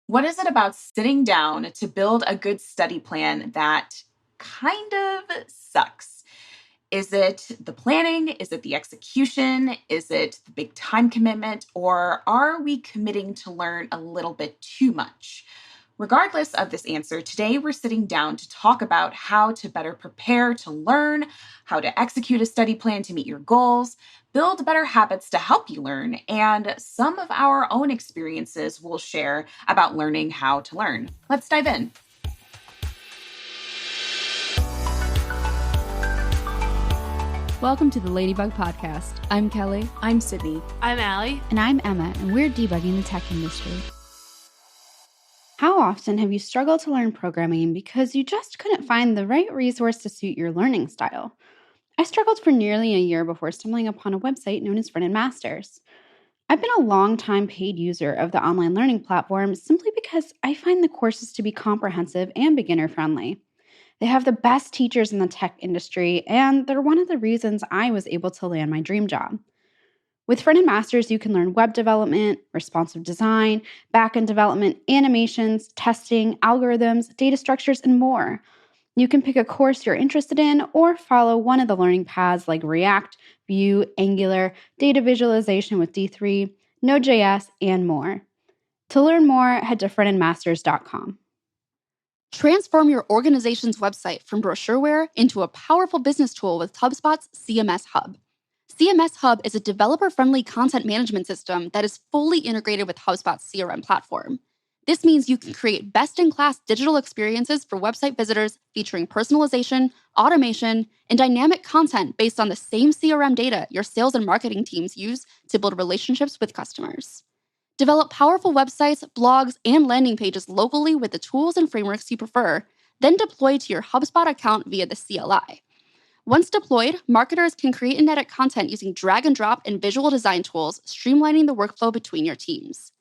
What is it about sitting down to build a good study plan that kind of sucks? Is it the planning? Is it the execution? Is it the big time commitment? Or are we committing to learn a little bit too much? Regardless of this answer, today we're sitting down to talk about how to better prepare to learn, how to execute a study plan to meet your goals, build better habits to help you learn, and some of our own experiences we'll share about learning how to learn. Let's dive in. Welcome to the Ladybug Podcast. I'm Kelly. I'm Sydney. I'm Allie. And I'm Emma, and we're debugging the tech industry. How often have you struggled to learn programming because you just couldn't find the right resource to suit your learning style? I struggled for nearly a year before stumbling upon a website known as Friend and Masters. I've been a long-time paid user of the online learning platform simply because I find the courses to be comprehensive and beginner-friendly. They have the best teachers in the tech industry, and they're one of the reasons I was able to land my dream job. With Friend and Masters, you can learn web development, responsive design, backend development, animations, testing, algorithms, data structures, and more. You can pick a course you're interested in or follow one of the learning paths like React, Vue, Angular, data visualization with D3, Node.js, and more. To learn more, head to friendandmasters.com. Transform your organization's website from brochureware into a powerful business tool with HubSpot's CMS Hub. CMS Hub is a developer-friendly content management system that is fully integrated with HubSpot's CRM platform. This means you can create best-in-class digital experiences for website visitors featuring personalization, automation, and dynamic content based on the same CRM data your sales and marketing teams use to build relationships with customers. Develop powerful websites, blogs, and landing pages locally with the tools and frameworks you prefer, then deploy to your HubSpot account via the CLI. Once deployed, marketers can create and edit content using drag and drop and visual design tools, streamlining the workflow between your teams.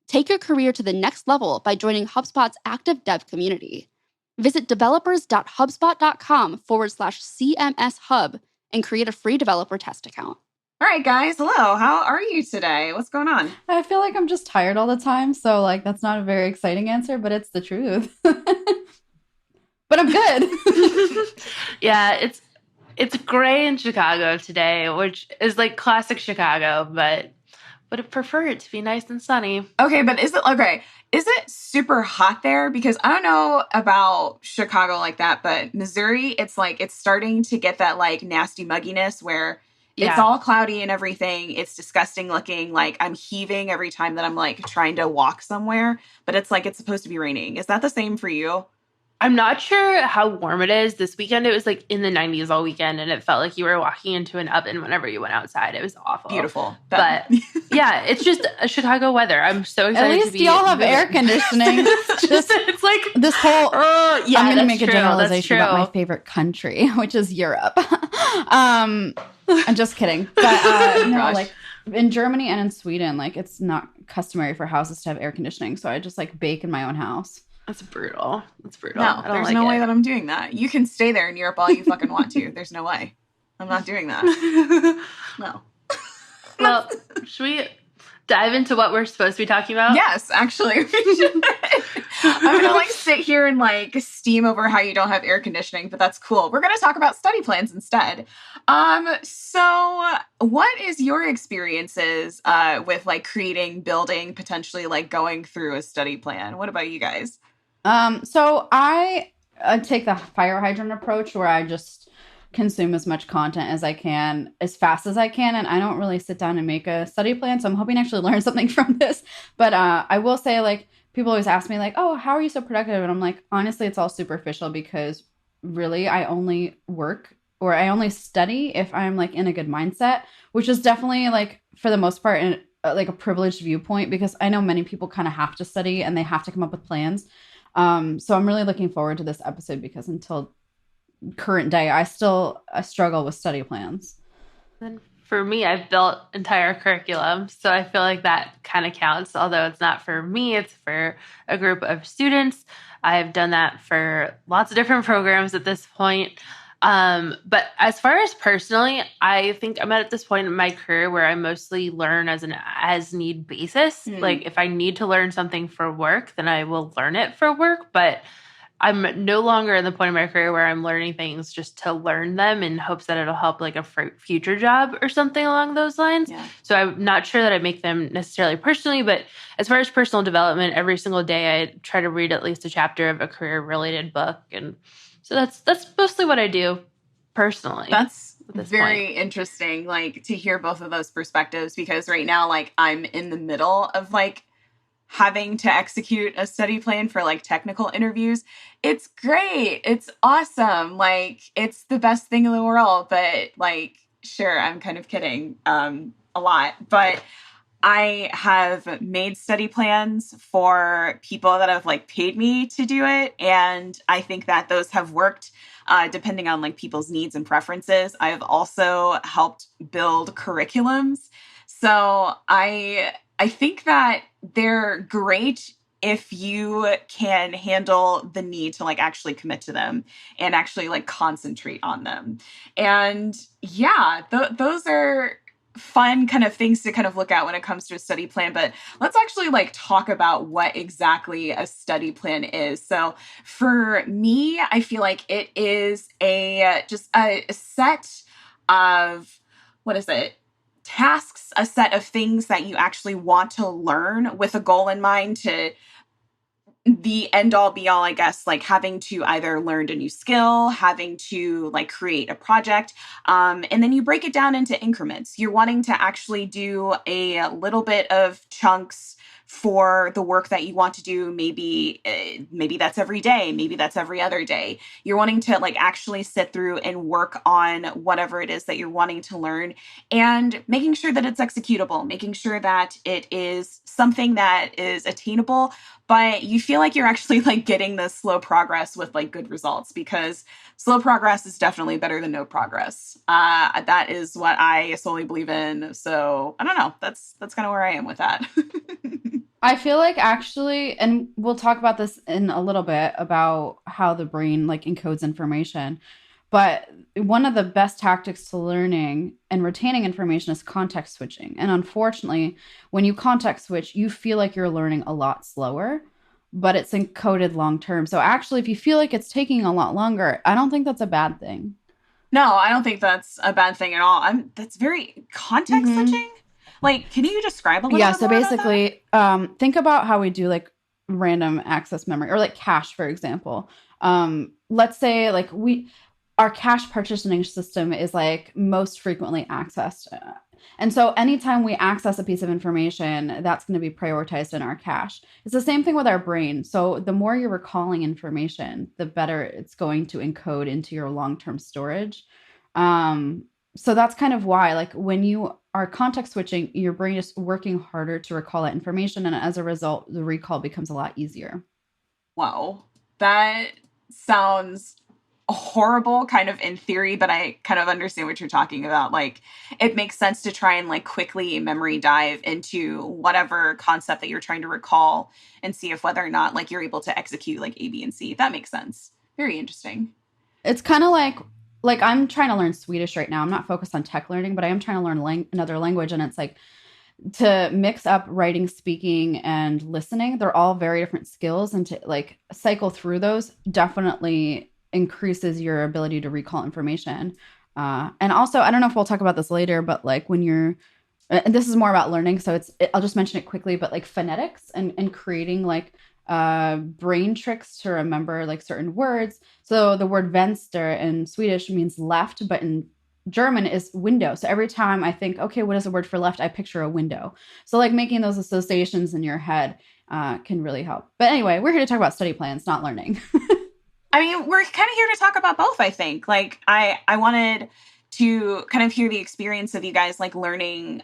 Take your career to the next level by joining HubSpot's active dev community. Visit developers.hubspot.com/CMS Hub and create a free developer test account. All right, guys. Hello. How are you today? What's going on? I feel like I'm just tired all the time, so that's not a very exciting answer, but it's the truth. But I'm good. Yeah, it's gray in Chicago today, which is like classic Chicago, but would have preferred it to be nice and sunny. Okay, but is it super hot there? Because I don't know about Chicago like that, but Missouri, it's starting to get that nasty mugginess where it's all cloudy and everything. It's disgusting looking. I'm heaving every time that I'm trying to walk somewhere, but it's supposed to be raining. Is that the same for you? I'm not sure how warm it is. This weekend, it was in the 90s all weekend, and it felt like you were walking into an oven whenever you went outside. It was awful. Beautiful. But yeah, it's just a Chicago weather. I'm so excited At least y'all have air conditioning. It's like this whole... yeah, I'm going to make true. a generalization about my favorite country, which is Europe. I'm just kidding. But no, in Germany and in Sweden, it's not customary for houses to have air conditioning. So I just bake in my own house. That's brutal. No, there's no way that I'm doing that. You can stay there in Europe all you fucking want to. There's no way. I'm not doing that. No. Well, should we dive into what we're supposed to be talking about? Yes, actually. We should. I'm going to sit here and steam over how you don't have air conditioning, but that's cool. We're going to talk about study plans instead. So what is your experiences with creating, building, potentially going through a study plan? What about you guys? So I take the fire hydrant approach where I just consume as much content as I can, as fast as I can, and I don't really sit down and make a study plan, so I'm hoping to actually learn something from this. But I will say, people always ask me, oh, how are you so productive? And I'm honestly, it's all superficial because really I only work or I only study if I'm, in a good mindset, which is definitely, for the most part, a privileged viewpoint because I know many people kind of have to study and they have to come up with plans. So I'm really looking forward to this episode because until current day, I struggle with study plans. And for me, I've built entire curriculum, so I feel like that kind of counts. Although it's not for me, it's for a group of students. I've done that for lots of different programs at this point. But as far as personally, I think I'm at this point in my career where I mostly learn as an as-need basis. Like if I need to learn something for work, then I will learn it for work. But I'm no longer in the point of my career where I'm learning things just to learn them in hopes that it'll help like a future job or something along those lines. Yeah. So I'm not sure that I make them necessarily personally, but as far as personal development, every single day I try to read at least a chapter of a career-related book. And so that's mostly what I do personally. That's very interesting, like, to hear both of those perspectives, because right now, like, I'm in the middle of, like, having to execute a study plan for like technical interviews. It's great. It's awesome. Like, it's the best thing in the world. But like, sure, I'm kind of kidding a lot. But I have made study plans for people that have like paid me to do it. And I think that those have worked depending on like people's needs and preferences. I've also helped build curriculums. So I think that they're great if you can handle the need to like actually commit to them and actually like concentrate on them. And yeah, those are fun kind of things to kind of look at when it comes to a study plan. But let's actually like talk about what exactly a study plan is. So for me, I feel like it is just a set of, what is it? Tasks, a set of things that you actually want to learn with a goal in mind, to the end all be all, I guess, like having to either learn a new skill, having to like create a project. And then you break it down into increments. You're wanting to actually do a little bit of chunks for the work that you want to do. Maybe that's every day. Maybe that's every other day. You're wanting to like actually sit through and work on whatever it is that you're wanting to learn, and making sure that it's executable, making sure that it is something that is attainable, but you feel like you're actually like getting the slow progress with like good results, because slow progress is definitely better than no progress. That is what I solely believe in. So I don't know. That's kind of where I am with that. I feel like actually, and we'll talk about this in a little bit about how the brain like encodes information, but one of the best tactics to learning and retaining information is context switching. And unfortunately, when you context switch, you feel like you're learning a lot slower, but it's encoded long term. So actually, if you feel like it's taking a lot longer, I don't think that's a bad thing. No, I don't think that's a bad thing at all. That's very context switching. Like, can you describe a little bit so more basically, think about how we do like random access memory or like cache, for example. Let's say like our cache partitioning system is like most frequently accessed. And so anytime we access a piece of information, that's going to be prioritized in our cache. It's the same thing with our brain. So the more you're recalling information, the better it's going to encode into your long-term storage. So that's kind of why, like, when you are context switching, your brain is working harder to recall that information. And as a result, the recall becomes a lot easier. Wow. That sounds horrible kind of in theory, but I kind of understand what you're talking about. Like, it makes sense to try and like quickly memory dive into whatever concept that you're trying to recall and see if whether or not like you're able to execute like A, B, and C. That makes sense. Very interesting. It's kind of like I'm trying to learn Swedish right now. I'm not focused on tech learning, but I am trying to learn another language. And it's like, to mix up writing, speaking, and listening, they're all very different skills. And to like cycle through those definitely increases your ability to recall information. And also, I don't know if we'll talk about this later, but like when you're, and this is more about learning, so I'll just mention it quickly, but like phonetics and creating like brain tricks to remember like certain words. So the word vänster in Swedish means left, but in German is window. So every time I think, okay, what is the word for left? I picture a window. So like making those associations in your head can really help. But anyway, we're here to talk about study plans, not learning. I mean, we're kind of here to talk about both, I think. Like, I wanted to kind of hear the experience of you guys like learning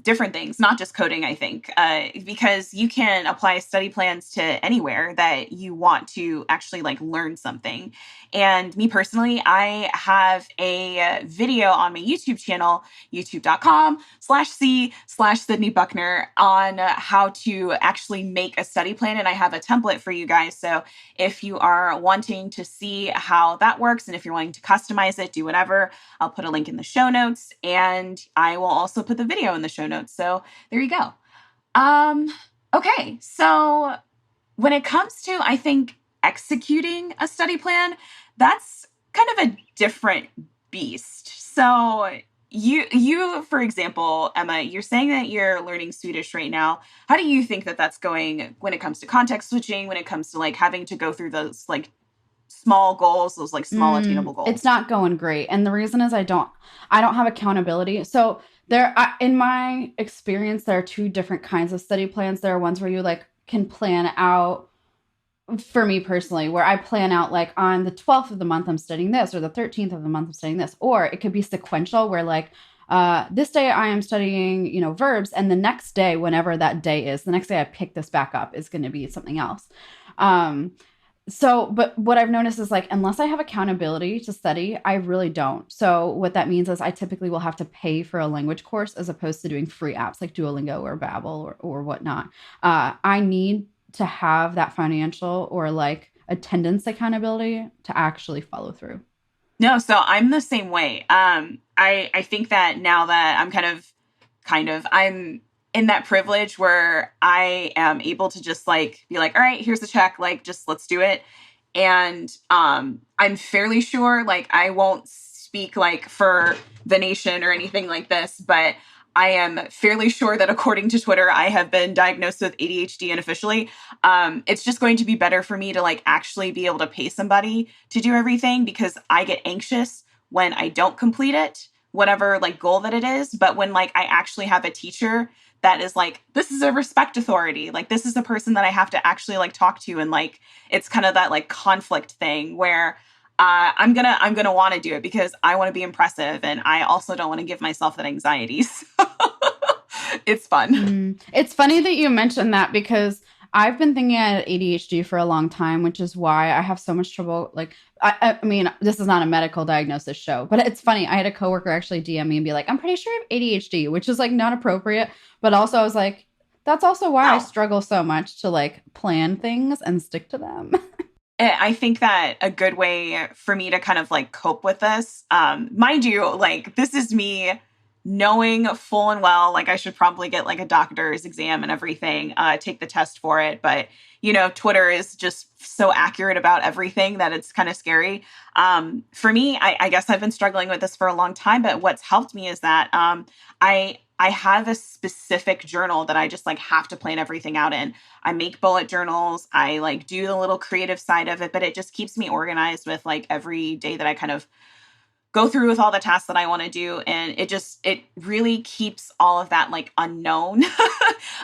different things, not just coding, I think, because you can apply study plans to anywhere that you want to actually like learn something. And me personally, I have a video on my YouTube channel, youtube.com/C/Sydney Buckner, on how to actually make a study plan. And I have a template for you guys. So if you are wanting to see how that works, and if you're wanting to customize it, do whatever, I'll put a link in the show notes, and I will also put the video in the show notes. So there you go. Okay. So when it comes to, I think, executing a study plan, that's kind of a different beast. So you, for example, Emma, you're saying that you're learning Swedish right now. How do you think that that's going when it comes to context switching, when it comes to like having to go through those like small goals, those like small attainable goals? It's not going great. And the reason is I don't have accountability. So in my experience, there are two different kinds of study plans. There are ones where you like can plan out, for me personally, where I plan out like on the 12th of the month, I'm studying this, or the 13th of the month, I'm studying this. Or it could be sequential where like, this day I am studying, verbs. And the next day, whenever that day is, the next day I pick this back up is going to be something else. But what I've noticed is like, unless I have accountability to study, I really don't. So what that means is I typically will have to pay for a language course as opposed to doing free apps like Duolingo or Babbel or whatnot. I need to have that financial or like attendance accountability to actually follow through. No, so I'm the same way. I think that now that I'm I'm in that privilege where I am able to just like be like, all right, here's the check, like just let's do it. And I'm fairly sure like I won't speak like for the nation or anything like this, but I am fairly sure that according to Twitter, I have been diagnosed with ADHD unofficially. It's just going to be better for me to like actually be able to pay somebody to do everything, because I get anxious when I don't complete it, whatever like goal that it is. But when like I actually have a teacher that is like, this is a respect authority, like this is the person that I have to actually like talk to, and like it's kind of that like conflict thing where I'm gonna want to do it because I want to be impressive, and I also don't want to give myself that anxiety. So it's fun. It's funny that you mentioned that, because I've been thinking I had ADHD for a long time, which is why I have so much trouble. Like, I mean, this is not a medical diagnosis show, but it's funny. I had a coworker actually DM me and be like, I'm pretty sure I have ADHD, which is like not appropriate. But also I was like, that's also why I struggle so much to like plan things and stick to them. I think that a good way for me to kind of like cope with this, mind you, like this is me knowing full and well, like I should probably get like a doctor's exam and everything, take the test for it. But, Twitter is just so accurate about everything that it's kind of scary. For me, I guess I've been struggling with this for a long time, but what's helped me is that I have a specific journal that I just like have to plan everything out in. I make bullet journals. I like do the little creative side of it, but it just keeps me organized with like every day that I kind of go through with all the tasks that I want to do. And it really keeps all of that like unknown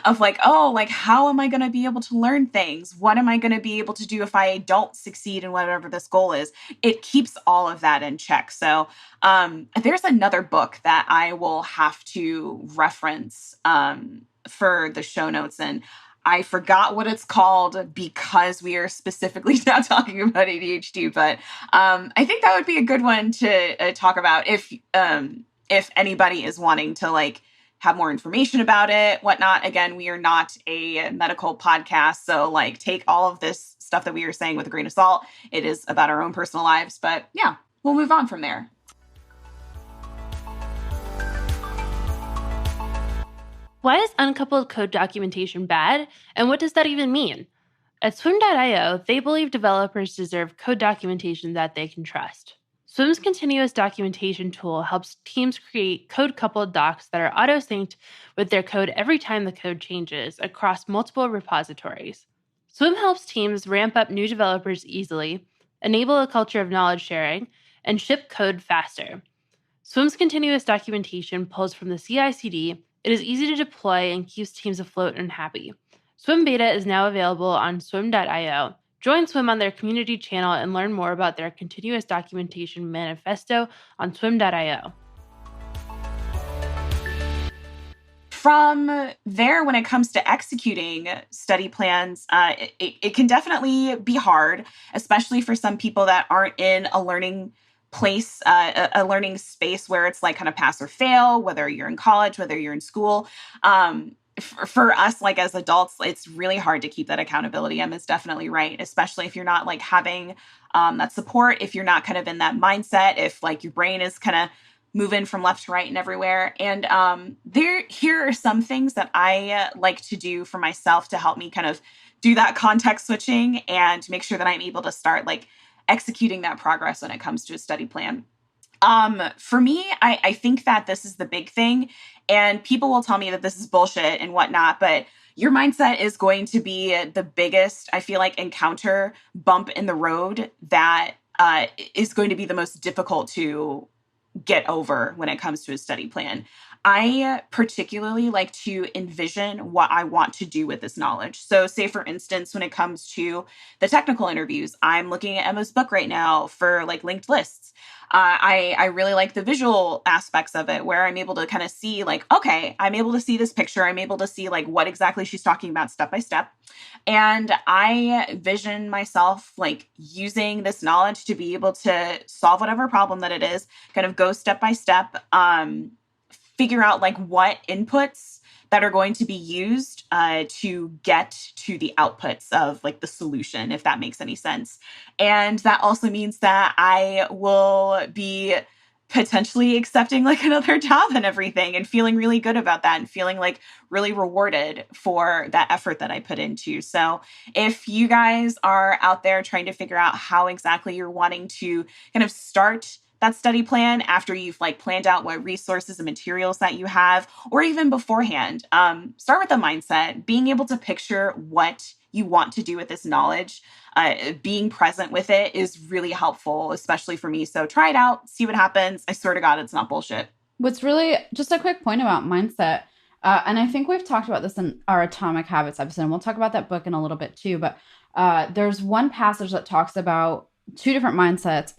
of like, oh, like how am I going to be able to learn things? What am I going to be able to do if I don't succeed in whatever this goal is? It keeps all of that in check. So there's another book that I will have to reference for the show notes, and I forgot what it's called because we are specifically not talking about ADHD, but I think that would be a good one to talk about if anybody is wanting to like have more information about it, whatnot. Again, we are not a medical podcast, so like take all of this stuff that we are saying with a grain of salt. It is about our own personal lives, but yeah, we'll move on from there. Why is uncoupled code documentation bad, and what does that even mean? At Swim.io, they believe developers deserve code documentation that they can trust. Swim's continuous documentation tool helps teams create code-coupled docs that are auto-synced with their code every time the code changes across multiple repositories. Swim helps teams ramp up new developers easily, enable a culture of knowledge sharing, and ship code faster. Swim's continuous documentation pulls from the CI/CD. It is easy to deploy and keeps teams afloat and happy. Swim Beta is now available on Swim.io. Join Swim on their community channel and learn more about their continuous documentation manifesto on Swim.io. from there, when it comes to executing study plans, it can definitely be hard, especially for some people that aren't in a learning place, a learning space where it's like kind of pass or fail, whether you're in college, whether you're in school. For us, like as adults, it's really hard to keep that accountability. Emma's definitely right, especially if you're not like having that support, if you're not kind of in that mindset, if like your brain is kind of moving from left to right and everywhere. And here are some things that I like to do for myself to help me kind of do that context switching and make sure that I'm able to start like executing that progress when it comes to a study plan. For me, I think that this is the big thing, and people will tell me that this is bullshit and whatnot, but your mindset is going to be the biggest, I feel like, encounter bump in the road that is going to be the most difficult to get over when it comes to a study plan. I particularly like to envision what I want to do with this knowledge. So say, for instance, when it comes to the technical interviews, I'm looking at Emma's book right now for like linked lists. I really like the visual aspects of it, where I'm able to kind of see like, okay, I'm able to see this picture. I'm able to see like what exactly she's talking about step by step. And I vision myself like using this knowledge to be able to solve whatever problem that it is, kind of go step by step, figure out like what inputs that are going to be used to get to the outputs of like the solution, if that makes any sense. And that also means that I will be potentially accepting like another job and everything, and feeling really good about that, and feeling like really rewarded for that effort that I put into. So if you guys are out there trying to figure out how exactly you're wanting to kind of start that study plan after you've like planned out what resources and materials that you have, or even beforehand, start with the mindset, being able to picture what you want to do with this knowledge. Being present with it is really helpful, especially for me. So try it out, see what happens. I swear to God, it's not bullshit. What's really just a quick point about mindset, and I think we've talked about this in our Atomic Habits episode, and we'll talk about that book in a little bit too, but there's one passage that talks about two different mindsets.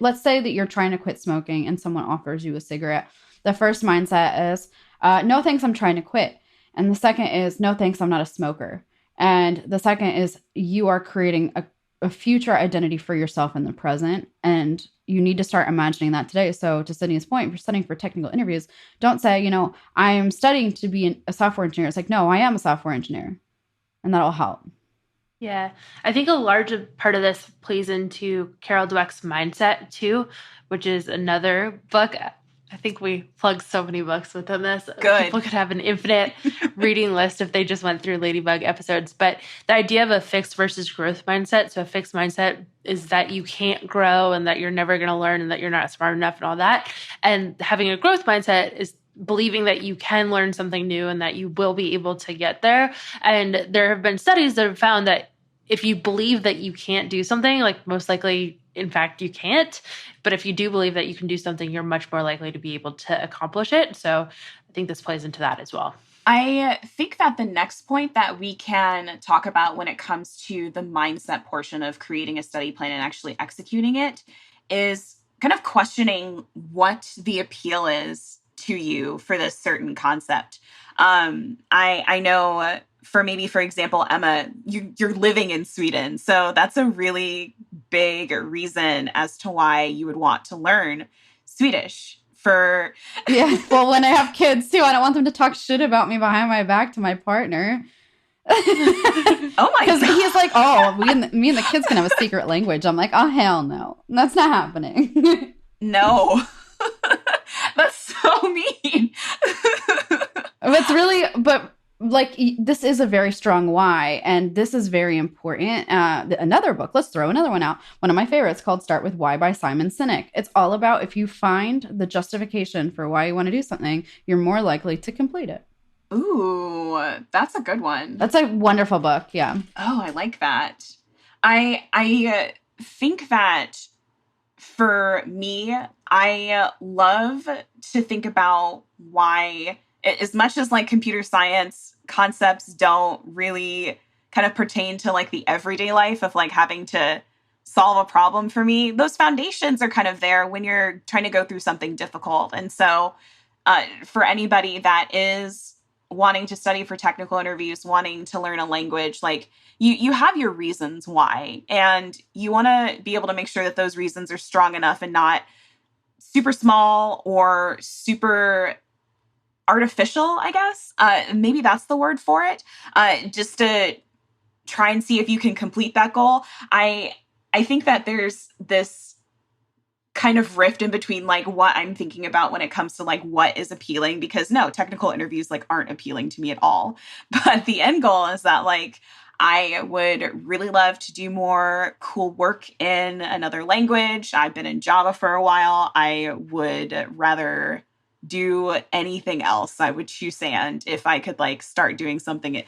Let's say that you're trying to quit smoking and someone offers you a cigarette. The first mindset is, no thanks, I'm trying to quit. And the second is, no thanks, I'm not a smoker. And the second is, you are creating a future identity for yourself in the present. And you need to start imagining that today. So to Sydney's point, if you're studying for technical interviews, don't say, I am studying to be a software engineer. It's like, no, I am a software engineer. And that'll help. Yeah, I think a large part of this plays into Carol Dweck's Mindset too, which is another book. I think we plugged so many books within this. Good. People could have an infinite reading list if they just went through Ladybug episodes. But the idea of a fixed versus growth mindset. So a fixed mindset is that you can't grow and that you're never going to learn and that you're not smart enough and all that. And having a growth mindset is believing that you can learn something new and that you will be able to get there. And there have been studies that have found that if you believe that you can't do something, like most likely, in fact, you can't. But if you do believe that you can do something, you're much more likely to be able to accomplish it. So I think this plays into that as well. I think that the next point that we can talk about when it comes to the mindset portion of creating a study plan and actually executing it is kind of questioning what the appeal is to you for this certain concept. I know for example, Emma, you're living in Sweden. So that's a really big reason as to why you would want to learn Swedish. Yeah, well, when I have kids too, I don't want them to talk shit about me behind my back to my partner. Oh my God. Because he's like, me and the kids can have a secret language. I'm like, oh, hell no. That's not happening. No. That's so mean. This is a very strong why, and this is very important. Another book, let's throw another one out. One of my favorites called Start With Why by Simon Sinek. It's all about if you find the justification for why you want to do something, you're more likely to complete it. Ooh, that's a good one. That's a wonderful book, yeah. Oh, I like that. I think that for me, I love to think about why, as much as like computer science concepts don't really kind of pertain to like the everyday life of like having to solve a problem, for me, those foundations are kind of there when you're trying to go through something difficult. And so for anybody that is wanting to study for technical interviews, wanting to learn a language, like you have your reasons why, and you want to be able to make sure that those reasons are strong enough and not super small or super artificial, I guess. Maybe that's the word for it. Just to try and see if you can complete that goal. I think that there's this kind of rift in between like what I'm thinking about when it comes to like what is appealing, because no, technical interviews like aren't appealing to me at all. But the end goal is that like I would really love to do more cool work in another language. I've been in Java for a while. I would rather do anything else. I would choose sand if I could like start doing something.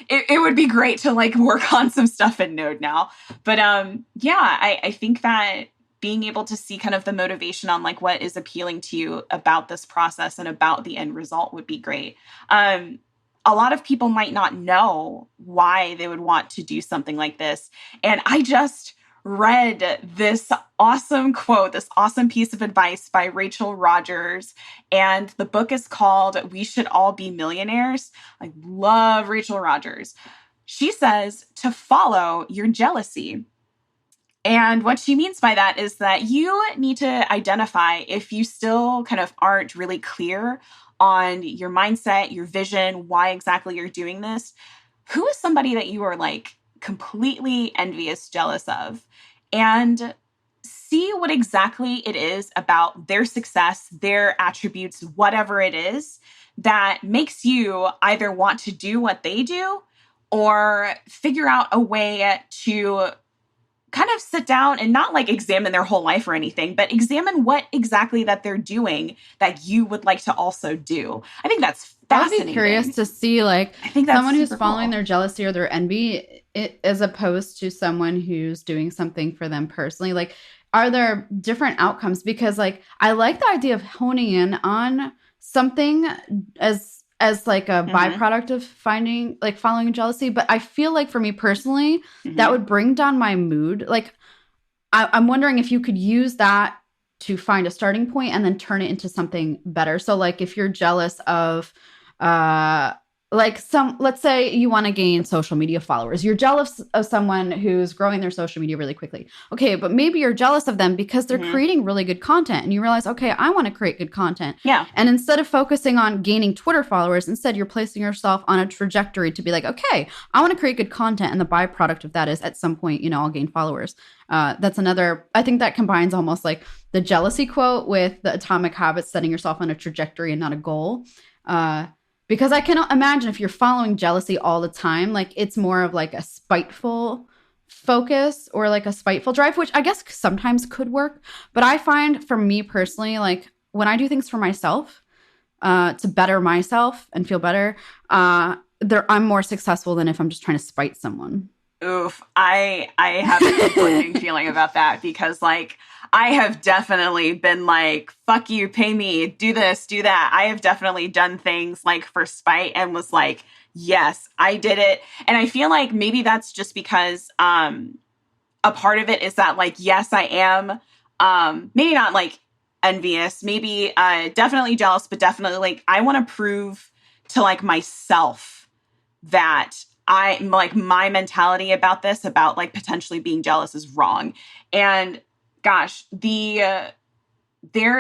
It would be great to like work on some stuff in Node now. But I think that being able to see kind of the motivation on like what is appealing to you about this process and about the end result would be great. A lot of people might not know why they would want to do something like this. And I just read this awesome quote, this awesome piece of advice by Rachel Rogers. And the book is called We Should All Be Millionaires. I love Rachel Rogers. She says to follow your jealousy. And what she means by that is that you need to identify if you still kind of aren't really clear on your mindset, your vision, why exactly you're doing this. Who is somebody that you are like completely envious, jealous of? And see what exactly it is about their success, their attributes, whatever it is that makes you either want to do what they do or figure out a way to kind of sit down and not like examine their whole life or anything, but examine what exactly that they're doing that you would like to also do. I think that's fascinating. I'd be curious to see like I think that's someone who's super following cool. their jealousy or their envy as opposed to someone who's doing something for them personally. Like, are there different outcomes? Because like, I like the idea of honing in on something as like a byproduct of following jealousy. But I feel like for me personally, that would bring down my mood. Like, I'm wondering if you could use that to find a starting point and then turn it into something better. So like if you're jealous of, let's say you want to gain social media followers. You're jealous of someone who's growing their social media really quickly. Okay, but maybe you're jealous of them because they're creating really good content and you realize, okay, I want to create good content. Yeah. And instead of focusing on gaining Twitter followers, instead you're placing yourself on a trajectory to be like, okay, I want to create good content. And the byproduct of that is at some point, I'll gain followers. That's another, I think that combines almost like the jealousy quote with the Atomic Habits, setting yourself on a trajectory and not a goal. Because I cannot imagine if you're following jealousy all the time, like it's more of like a spiteful focus or like a spiteful drive, which I guess sometimes could work. But I find for me personally, like when I do things for myself, to better myself and feel better, I'm more successful than if I'm just trying to spite someone. Oof. I have a conflicting feeling about that because like I have definitely been like, fuck you, pay me, do this, do that. I have definitely done things like for spite and was like, yes, I did it. And I feel like maybe that's just because a part of it is that like, yes, I am maybe not like envious, maybe definitely jealous, but definitely like I want to prove to like myself that I like my mentality about this, about like potentially being jealous is wrong. And gosh, there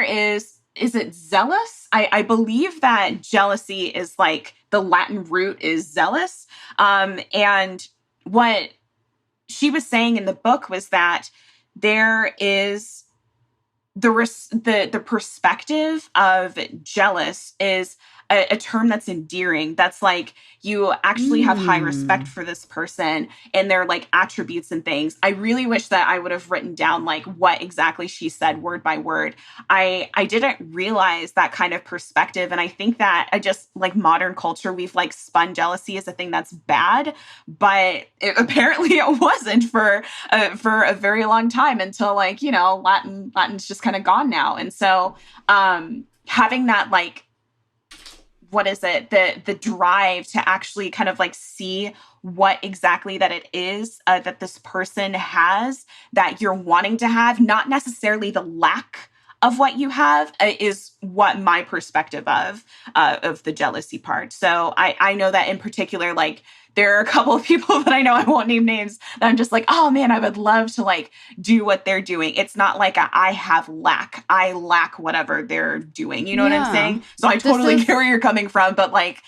is it zealous? I believe that jealousy is like the Latin root is zealous. And what she was saying in the book was that there is the perspective of jealous is a term that's endearing. That's like you actually have high respect for this person and their like attributes and things. I really wish that I would have written down like what exactly she said word by word. I didn't realize that kind of perspective. And I think that I just like modern culture, we've like spun jealousy as a thing that's bad, but apparently it wasn't for a very long time until like, Latin's just kind of gone now. And so having that like, what is it? The drive to actually kind of like see what exactly that it is that this person has that you're wanting to have, not necessarily the lack of what you have is what my perspective of the jealousy part. So I know that in particular, like, there are a couple of people that I know, I won't name names, that I'm just like, oh man, I would love to like do what they're doing. It's not like I have lack. I lack whatever they're doing. You know what I'm saying? So I totally get where you're coming from, but like,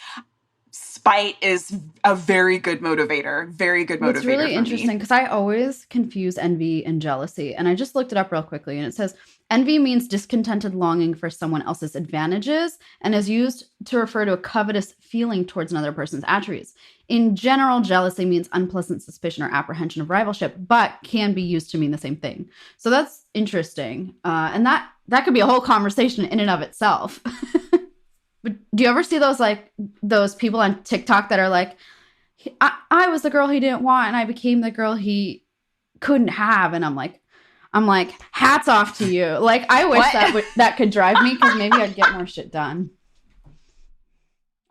spite is a very good motivator. Very good motivator. It's really interesting because I always confuse envy and jealousy. And I just looked it up real quickly, and it says envy means discontented longing for someone else's advantages and is used to refer to a covetous feeling towards another person's attributes. In general, jealousy means unpleasant suspicion or apprehension of rivalship, but can be used to mean the same thing. So that's interesting. And that could be a whole conversation in and of itself. But do you ever see those people on TikTok that are like, I was the girl he didn't want and I became the girl he couldn't have? And I'm like, hats off to you. Like, I wish that could drive me, because maybe I'd get more shit done.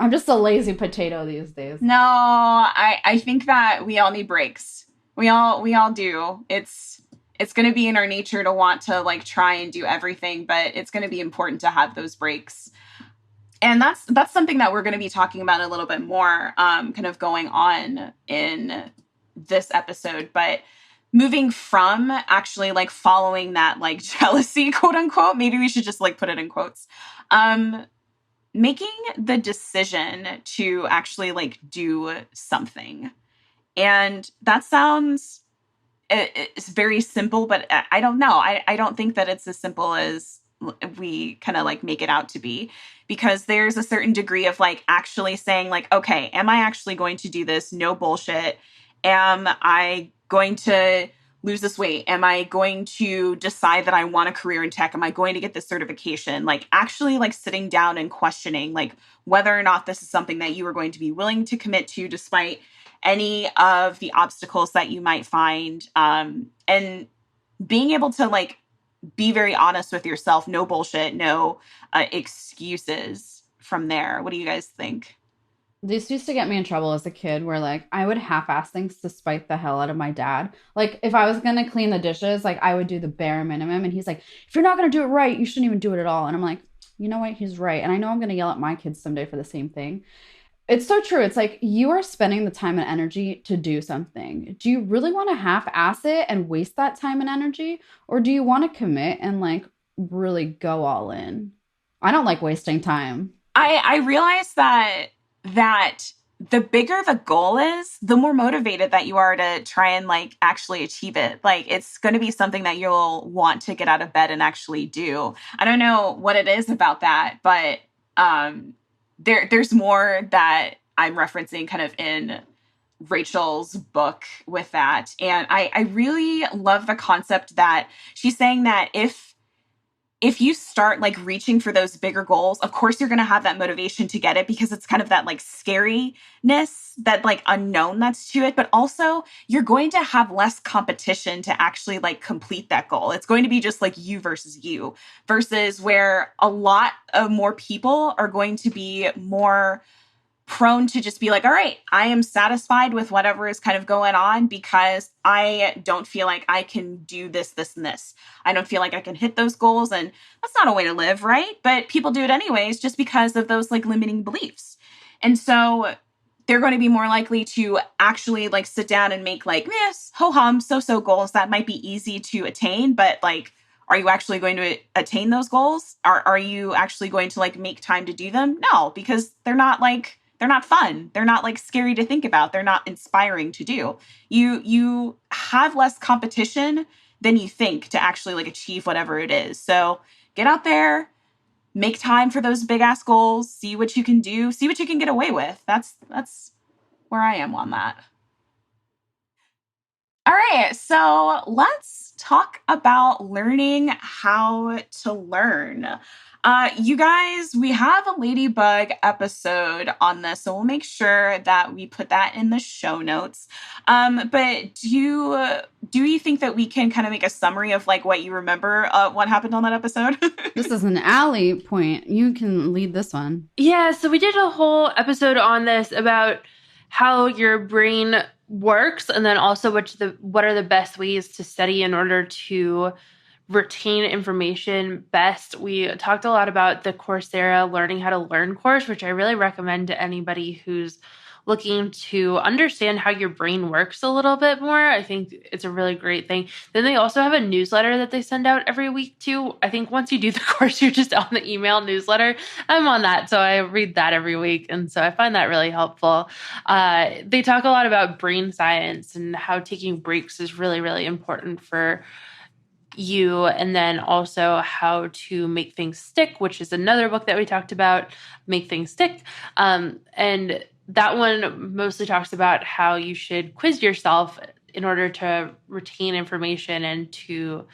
I'm just a lazy potato these days. No, I think that we all need breaks. We all do. It's going to be in our nature to want to like try and do everything, but it's going to be important to have those breaks. And that's something that we're going to be talking about a little bit more, kind of going on in this episode. But moving from actually like following that like jealousy, quote unquote, maybe we should just like put it in quotes, making the decision to actually like do something. And that sounds, it's very simple, but I don't know. I don't think that it's as simple as we kind of like make it out to be, because there's a certain degree of like actually saying like, okay, am I actually going to do this? No bullshit. Am I going to lose this weight? Am I going to decide that I want a career in tech? Am I going to get this certification? Like actually like sitting down and questioning like whether or not this is something that you are going to be willing to commit to despite any of the obstacles that you might find. And being able to like be very honest with yourself. No bullshit, no excuses from there. What do you guys think? This used to get me in trouble as a kid, where like I would half-ass things to spite the hell out of my dad. Like if I was going to clean the dishes, like I would do the bare minimum. And he's like, if you're not going to do it right, you shouldn't even do it at all. And I'm like, you know what? He's right. And I know I'm going to yell at my kids someday for the same thing. It's so true. It's like you are spending the time and energy to do something. Do you really want to half-ass it and waste that time and energy? Or do you want to commit and like really go all in? I don't like wasting time. I realize that the bigger the goal is, the more motivated that you are to try and like actually achieve it. Like it's going to be something that you'll want to get out of bed and actually do. I don't know what it is about that, but there's more that I'm referencing kind of in Rachel's book with that. And I really love the concept that she's saying that if you start like reaching for those bigger goals, of course you're going to have that motivation to get it, because it's kind of that like scariness, that like unknown that's to it. But also you're going to have less competition to actually like complete that goal. It's going to be just like you versus where a lot of more people are going to be more prone to just be like, all right, I am satisfied with whatever is kind of going on because I don't feel like I can do this, this, and this. I don't feel like I can hit those goals. And that's not a way to live, right? But people do it anyways, just because of those like limiting beliefs. And so they're going to be more likely to actually like sit down and make like, yes, ho-hum, so goals that might be easy to attain. But like, are you actually going to attain those goals? Are you actually going to like make time to do them? No, because they're not fun. They're not like scary to think about. They're not inspiring to do. You have less competition than you think to actually like achieve whatever it is. So get out there, make time for those big ass goals, see what you can do, see what you can get away with. That's where I am on that. All right, so let's talk about learning how to learn. You guys, we have a Ladybug episode on this, so we'll make sure that we put that in the show notes. But do you think that we can kind of make a summary of like what you remember what happened on that episode? This is an Allie point. You can lead this one. Yeah, so we did a whole episode on this about how your brain works, and then also what are the best ways to study in order to retain information best. We talked a lot about the Coursera Learning How to Learn course, which I really recommend to anybody who's looking to understand how your brain works a little bit more. I think it's a really great thing. Then they also have a newsletter that they send out every week too. I think once you do the course, you're just on the email newsletter. I'm on that, so I read that every week. And so I find that really helpful. They talk a lot about brain science and how taking breaks is really, really important for you, and then also how to make things stick, which is another book that we talked about, Make Things Stick. And that one mostly talks about how you should quiz yourself in order to retain information and to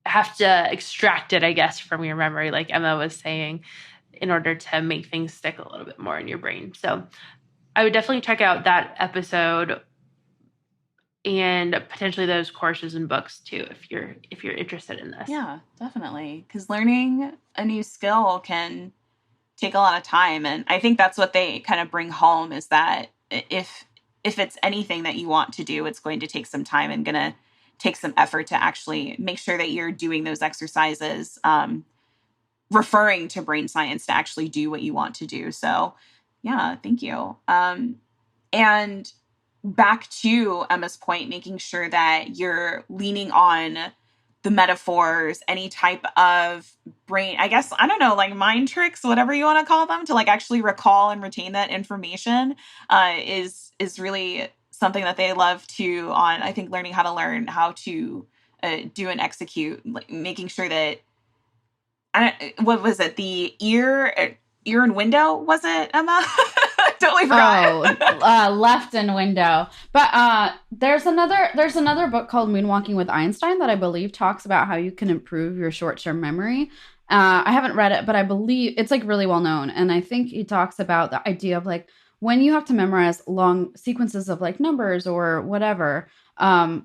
have to extract it, I guess, from your memory, like Emma was saying, in order to make things stick a little bit more in your brain. So I would definitely check out that episode and potentially those courses and books too, if you're interested in this. Yeah, definitely. Because learning a new skill can take a lot of time. And I think that's what they kind of bring home, is that if it's anything that you want to do, it's going to take some time and going to take some effort to actually make sure that you're doing those exercises, referring to brain science to actually do what you want to do. So yeah, thank you. And back to Emma's point, making sure that you're leaning on the metaphors, any type of brain, I guess, I don't know, like mind tricks, whatever you want to call them, to like actually recall and retain that information, is really something that they love to, on, I think, learning how to learn how to do and execute, like making sure that, what was it? The ear and window, was it, Emma? Totally forgot. Left and window. But there's another book called Moonwalking with Einstein that I believe talks about how you can improve your short-term memory. I haven't read it, but I believe it's like really well known. And I think he talks about the idea of like when you have to memorize long sequences of like numbers or whatever.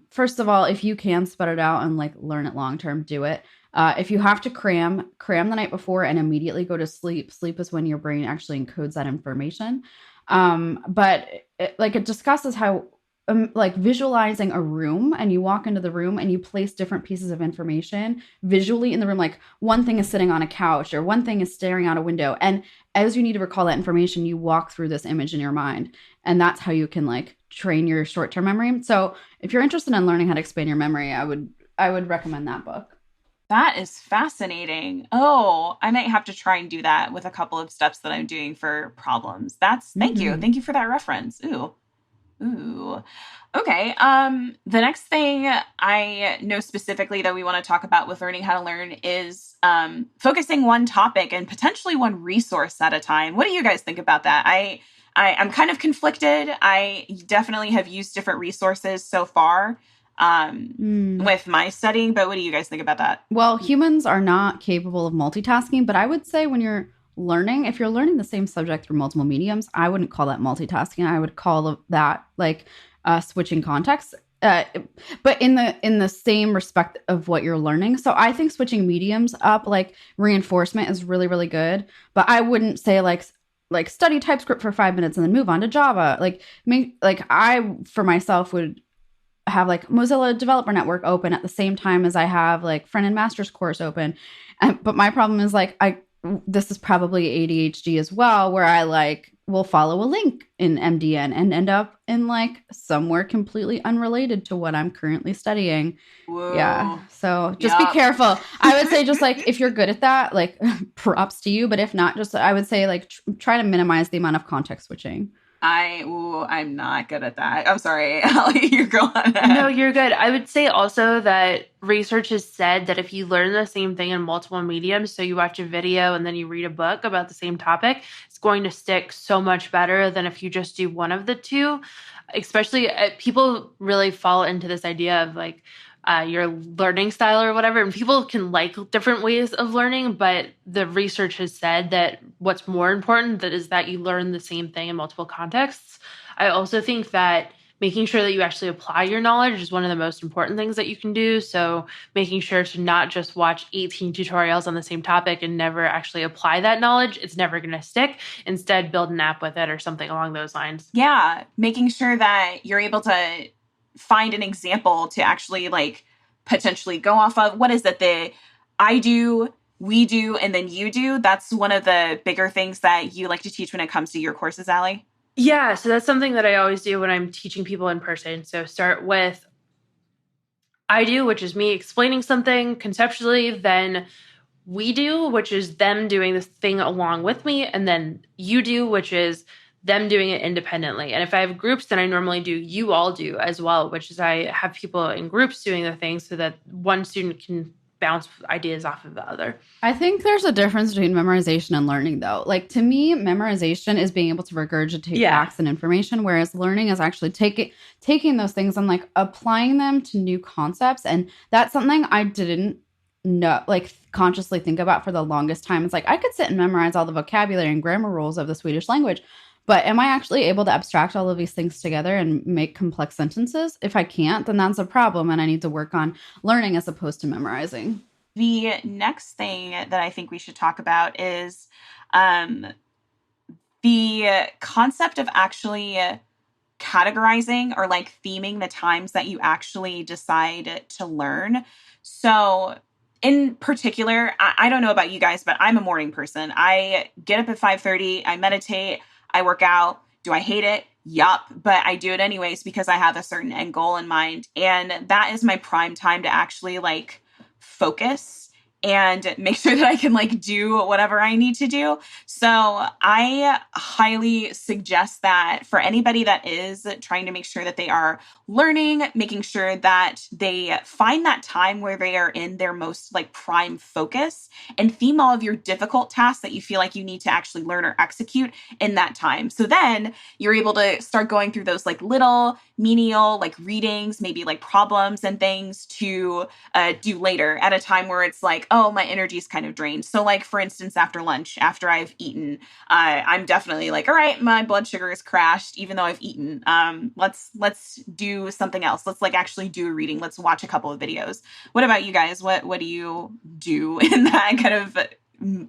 First of all, if you can spread it out and like learn it long-term, do it. If you have to cram the night before and immediately go to sleep. Sleep is when your brain actually encodes that information. But it discusses how like visualizing a room, and you walk into the room and you place different pieces of information visually in the room. Like one thing is sitting on a couch or one thing is staring out a window. And as you need to recall that information, you walk through this image in your mind. And that's how you can like train your short-term memory. So if you're interested in learning how to expand your memory, I would recommend that book. That is fascinating. Oh, I might have to try and do that with a couple of steps that I'm doing for problems. Thank you. Thank you for that reference. Ooh. Okay. The next thing I know specifically that we want to talk about with learning how to learn is focusing one topic and potentially one resource at a time. What do you guys think about that? I'm kind of conflicted. I definitely have used different resources so far with my studying, but what do you guys think about that? Well, humans are not capable of multitasking, but I would say when you're learning, if you're learning the same subject through multiple mediums, I wouldn't call that multitasking. I would call that like switching contexts, but in the same respect of what you're learning. So I think switching mediums up, like reinforcement, is really, really good, but I wouldn't say like study TypeScript for 5 minutes and then move on to Java. I, for myself, would have like Mozilla Developer Network open at the same time as I have like front-end master's course open. But my problem is like, this is probably ADHD as well, where I like will follow a link in MDN and end up in like somewhere completely unrelated to what I'm currently studying. Whoa. Yeah. So just be careful. I would say just like, if you're good at that, like props to you. But if not, just I would say like try to minimize the amount of context switching. I'm not good at that. I'm sorry. Allie, you go on ahead. No, you're good. I would say also that research has said that if you learn the same thing in multiple mediums, so you watch a video and then you read a book about the same topic, it's going to stick so much better than if you just do one of the two. Especially people really fall into this idea of like, your learning style or whatever. And people can like different ways of learning, but the research has said that what's more important is that you learn the same thing in multiple contexts. I also think that making sure that you actually apply your knowledge is one of the most important things that you can do. So making sure to not just watch 18 tutorials on the same topic and never actually apply that knowledge, it's never going to stick. Instead, build an app with it or something along those lines. Yeah, making sure that you're able to find an example to actually like potentially go off of? What is it? The I do, we do, and then you do? That's one of the bigger things that you like to teach when it comes to your courses, Allie? Yeah, so that's something that I always do when I'm teaching people in person. So start with I do, which is me explaining something conceptually, then we do, which is them doing this thing along with me, and then you do, which is them doing it independently. And if I have groups, then I normally do you all do as well, which is I have people in groups doing the thing so that one student can bounce ideas off of the other. I think there's a difference between memorization and learning, though. Like, to me, memorization is being able to regurgitate facts and information, whereas learning is actually taking those things and like applying them to new concepts. And that's something I didn't like consciously think about for the longest time. It's like I could sit and memorize all the vocabulary and grammar rules of the Swedish language, but am I actually able to abstract all of these things together and make complex sentences? If I can't, then that's a problem, and I need to work on learning as opposed to memorizing. The next thing that I think we should talk about is the concept of actually categorizing or like theming the times that you actually decide to learn. So in particular, I don't know about you guys, but I'm a morning person. I get up at 5:30, I meditate, I work out. Do I hate it? Yup. But I do it anyways because I have a certain end goal in mind. And that is my prime time to actually like focus and make sure that I can like do whatever I need to do. So I highly suggest that for anybody that is trying to make sure that they are learning, making sure that they find that time where they are in their most like prime focus and theme all of your difficult tasks that you feel like you need to actually learn or execute in that time. So then you're able to start going through those like little menial like readings, maybe like problems and things to do later at a time where it's like, oh, my energy is kind of drained. So like, for instance, after lunch, after I've eaten, I'm definitely like, all right, my blood sugar has crashed, even though I've eaten. Let's do something else. Let's like actually do a reading. Let's watch a couple of videos. What about you guys? What do you do in that kind of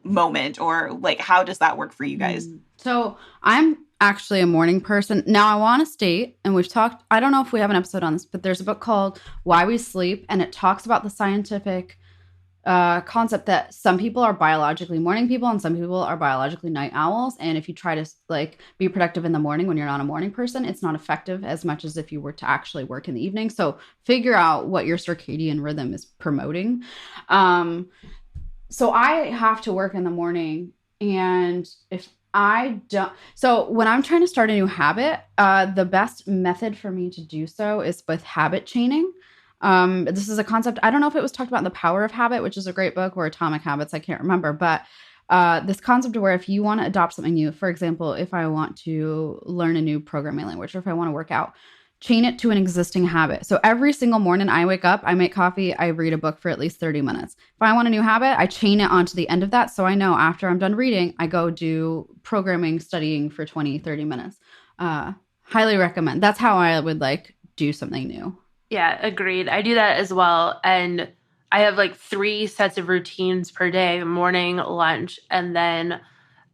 moment, or like, how does that work for you guys? So I'm actually a morning person. Now I want to state, and we've talked, I don't know if we have an episode on this, but there's a book called Why We Sleep, and it talks about the scientific concept that some people are biologically morning people and some people are biologically night owls. And if you try to like be productive in the morning when you're not a morning person, it's not effective as much as if you were to actually work in the evening. So figure out what your circadian rhythm is promoting. So I have to work in the morning, and if I don't, so when I'm trying to start a new habit, the best method for me to do so is with habit chaining. This is a concept, I don't know if it was talked about in The Power of Habit, which is a great book, or Atomic Habits, I can't remember, but this concept where if you want to adopt something new, for example, if I want to learn a new programming language, or if I want to work out, chain it to an existing habit. So every single morning I wake up, I make coffee, I read a book for at least 30 minutes. If I want a new habit, I chain it onto the end of that. So I know after I'm done reading, I go do programming, studying for 20, 30 minutes. Highly recommend. That's how I would like do something new. Yeah, agreed. I do that as well. And I have like 3 sets of routines per day: morning, lunch, and then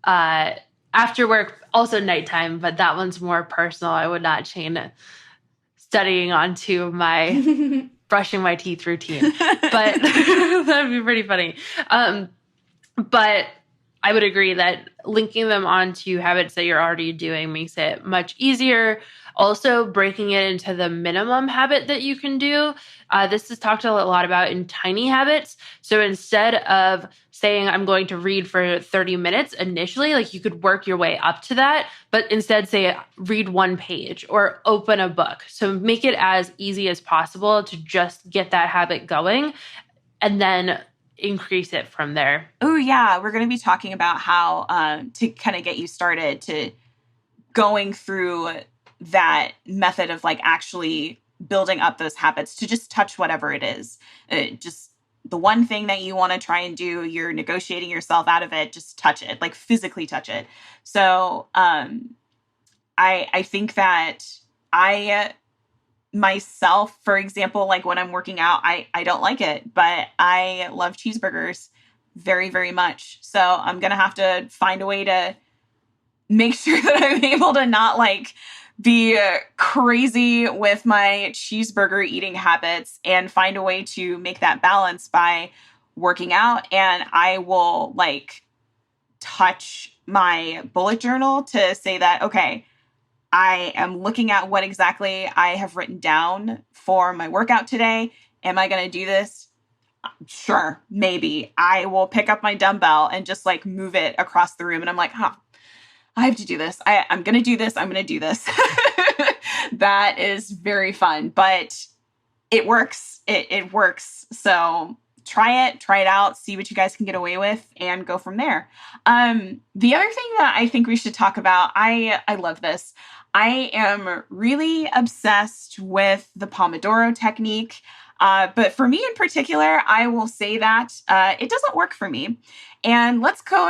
after work, also nighttime, but that one's more personal. I would not chain studying onto my brushing my teeth routine, but that would be pretty funny. But I would agree that linking them onto habits that you're already doing makes it much easier. Also, breaking it into the minimum habit that you can do. This is talked a lot about in tiny habits. So instead of saying I'm going to read for 30 minutes initially, like you could work your way up to that, but instead say read 1 page or open a book. So make it as easy as possible to just get that habit going, and then increase it from there. Oh yeah, we're going to be talking about how to kind of get you started to going through that method of like actually building up those habits to just touch whatever it is. Just the one thing that you want to try and do, you're negotiating yourself out of it, just touch it, like physically touch it. So I think that I myself, for example, like when I'm working out, I don't like it, but I love cheeseburgers very, very much. So I'm going to have to find a way to make sure that I'm able to not like be crazy with my cheeseburger eating habits and find a way to make that balance by working out. And I will like touch my bullet journal to say that, okay, I am looking at what exactly I have written down for my workout today. Am I going to do this? Sure, maybe. I will pick up my dumbbell and just like move it across the room. And I'm like, I have to do this. I'm going to do this. I'm going to do this. That is very fun, but it works. It works. So try it out, see what you guys can get away with, and go from there. The other thing that I think we should talk about, I love this. I am really obsessed with the Pomodoro technique. But for me in particular, I will say that it doesn't work for me. And let's go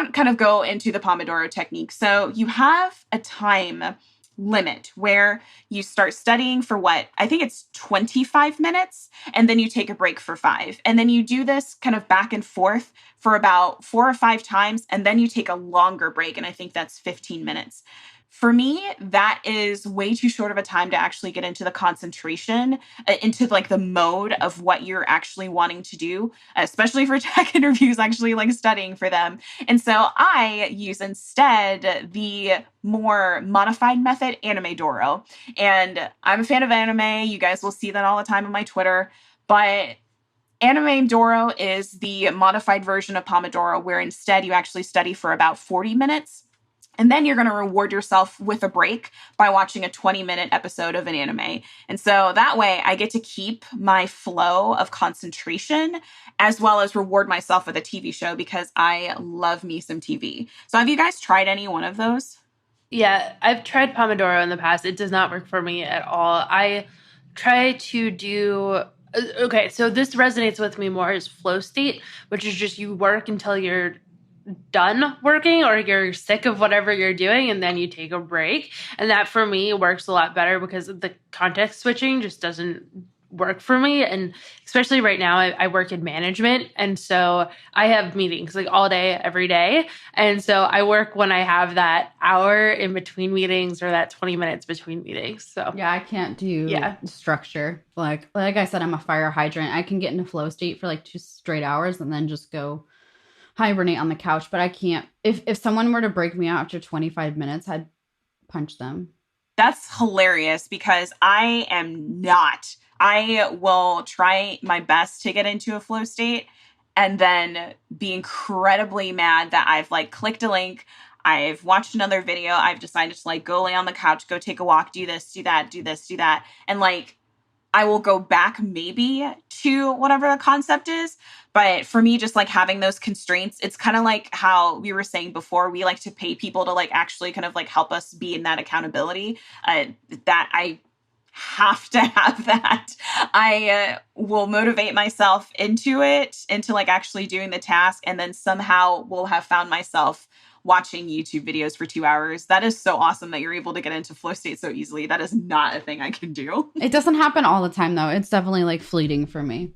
into the Pomodoro technique. So you have a time limit where you start studying for I think it's 25 minutes, and then you take a break for 5. And then you do this kind of back and forth for about 4 or 5 times, and then you take a longer break. And I think that's 15 minutes. For me, that is way too short of a time to actually get into the concentration, into like the mode of what you're actually wanting to do, especially for tech interviews, actually like studying for them. And so I use instead the more modified method, Anime Doro. And I'm a fan of anime. You guys will see that all the time on my Twitter. But Anime Doro is the modified version of Pomodoro, where instead you actually study for about 40 minutes. And then you're going to reward yourself with a break by watching a 20-minute episode of an anime. And so that way I get to keep my flow of concentration as well as reward myself with a TV show, because I love me some TV. So have you guys tried any one of those? Yeah, I've tried Pomodoro in the past. It does not work for me at all. I try to do... Okay, so this resonates with me more as flow state, which is just you work until you're done working or you're sick of whatever you're doing, and then you take a break. And that for me works a lot better because the context switching just doesn't work for me. And especially right now, I work in management. And so I have meetings like all day, every day. And so I work when I have that hour in between meetings or that 20 minutes between meetings. So yeah, I can't do structure. Like I said, I'm a fire hydrant. I can get into flow state for like 2 straight hours and then just go hibernate on the couch. But I can't. If someone were to break me out after 25 minutes, I'd punch them. That's hilarious, because I am not. I will try my best to get into a flow state and then be incredibly mad that I've like clicked a link, I've watched another video, I've decided to like go lay on the couch, go take a walk, do this, do that, do this, do that. And like, I will go back maybe to whatever the concept is. But for me, just like having those constraints, it's kind of like how we were saying before, we like to pay people to like actually kind of like help us be in that accountability, that I have to have that. I will motivate myself into like actually doing the task, and then somehow will have found myself watching YouTube videos for 2 hours. That is so awesome that you're able to get into flow state so easily. That is not a thing I can do. It doesn't happen all the time though. It's definitely like fleeting for me.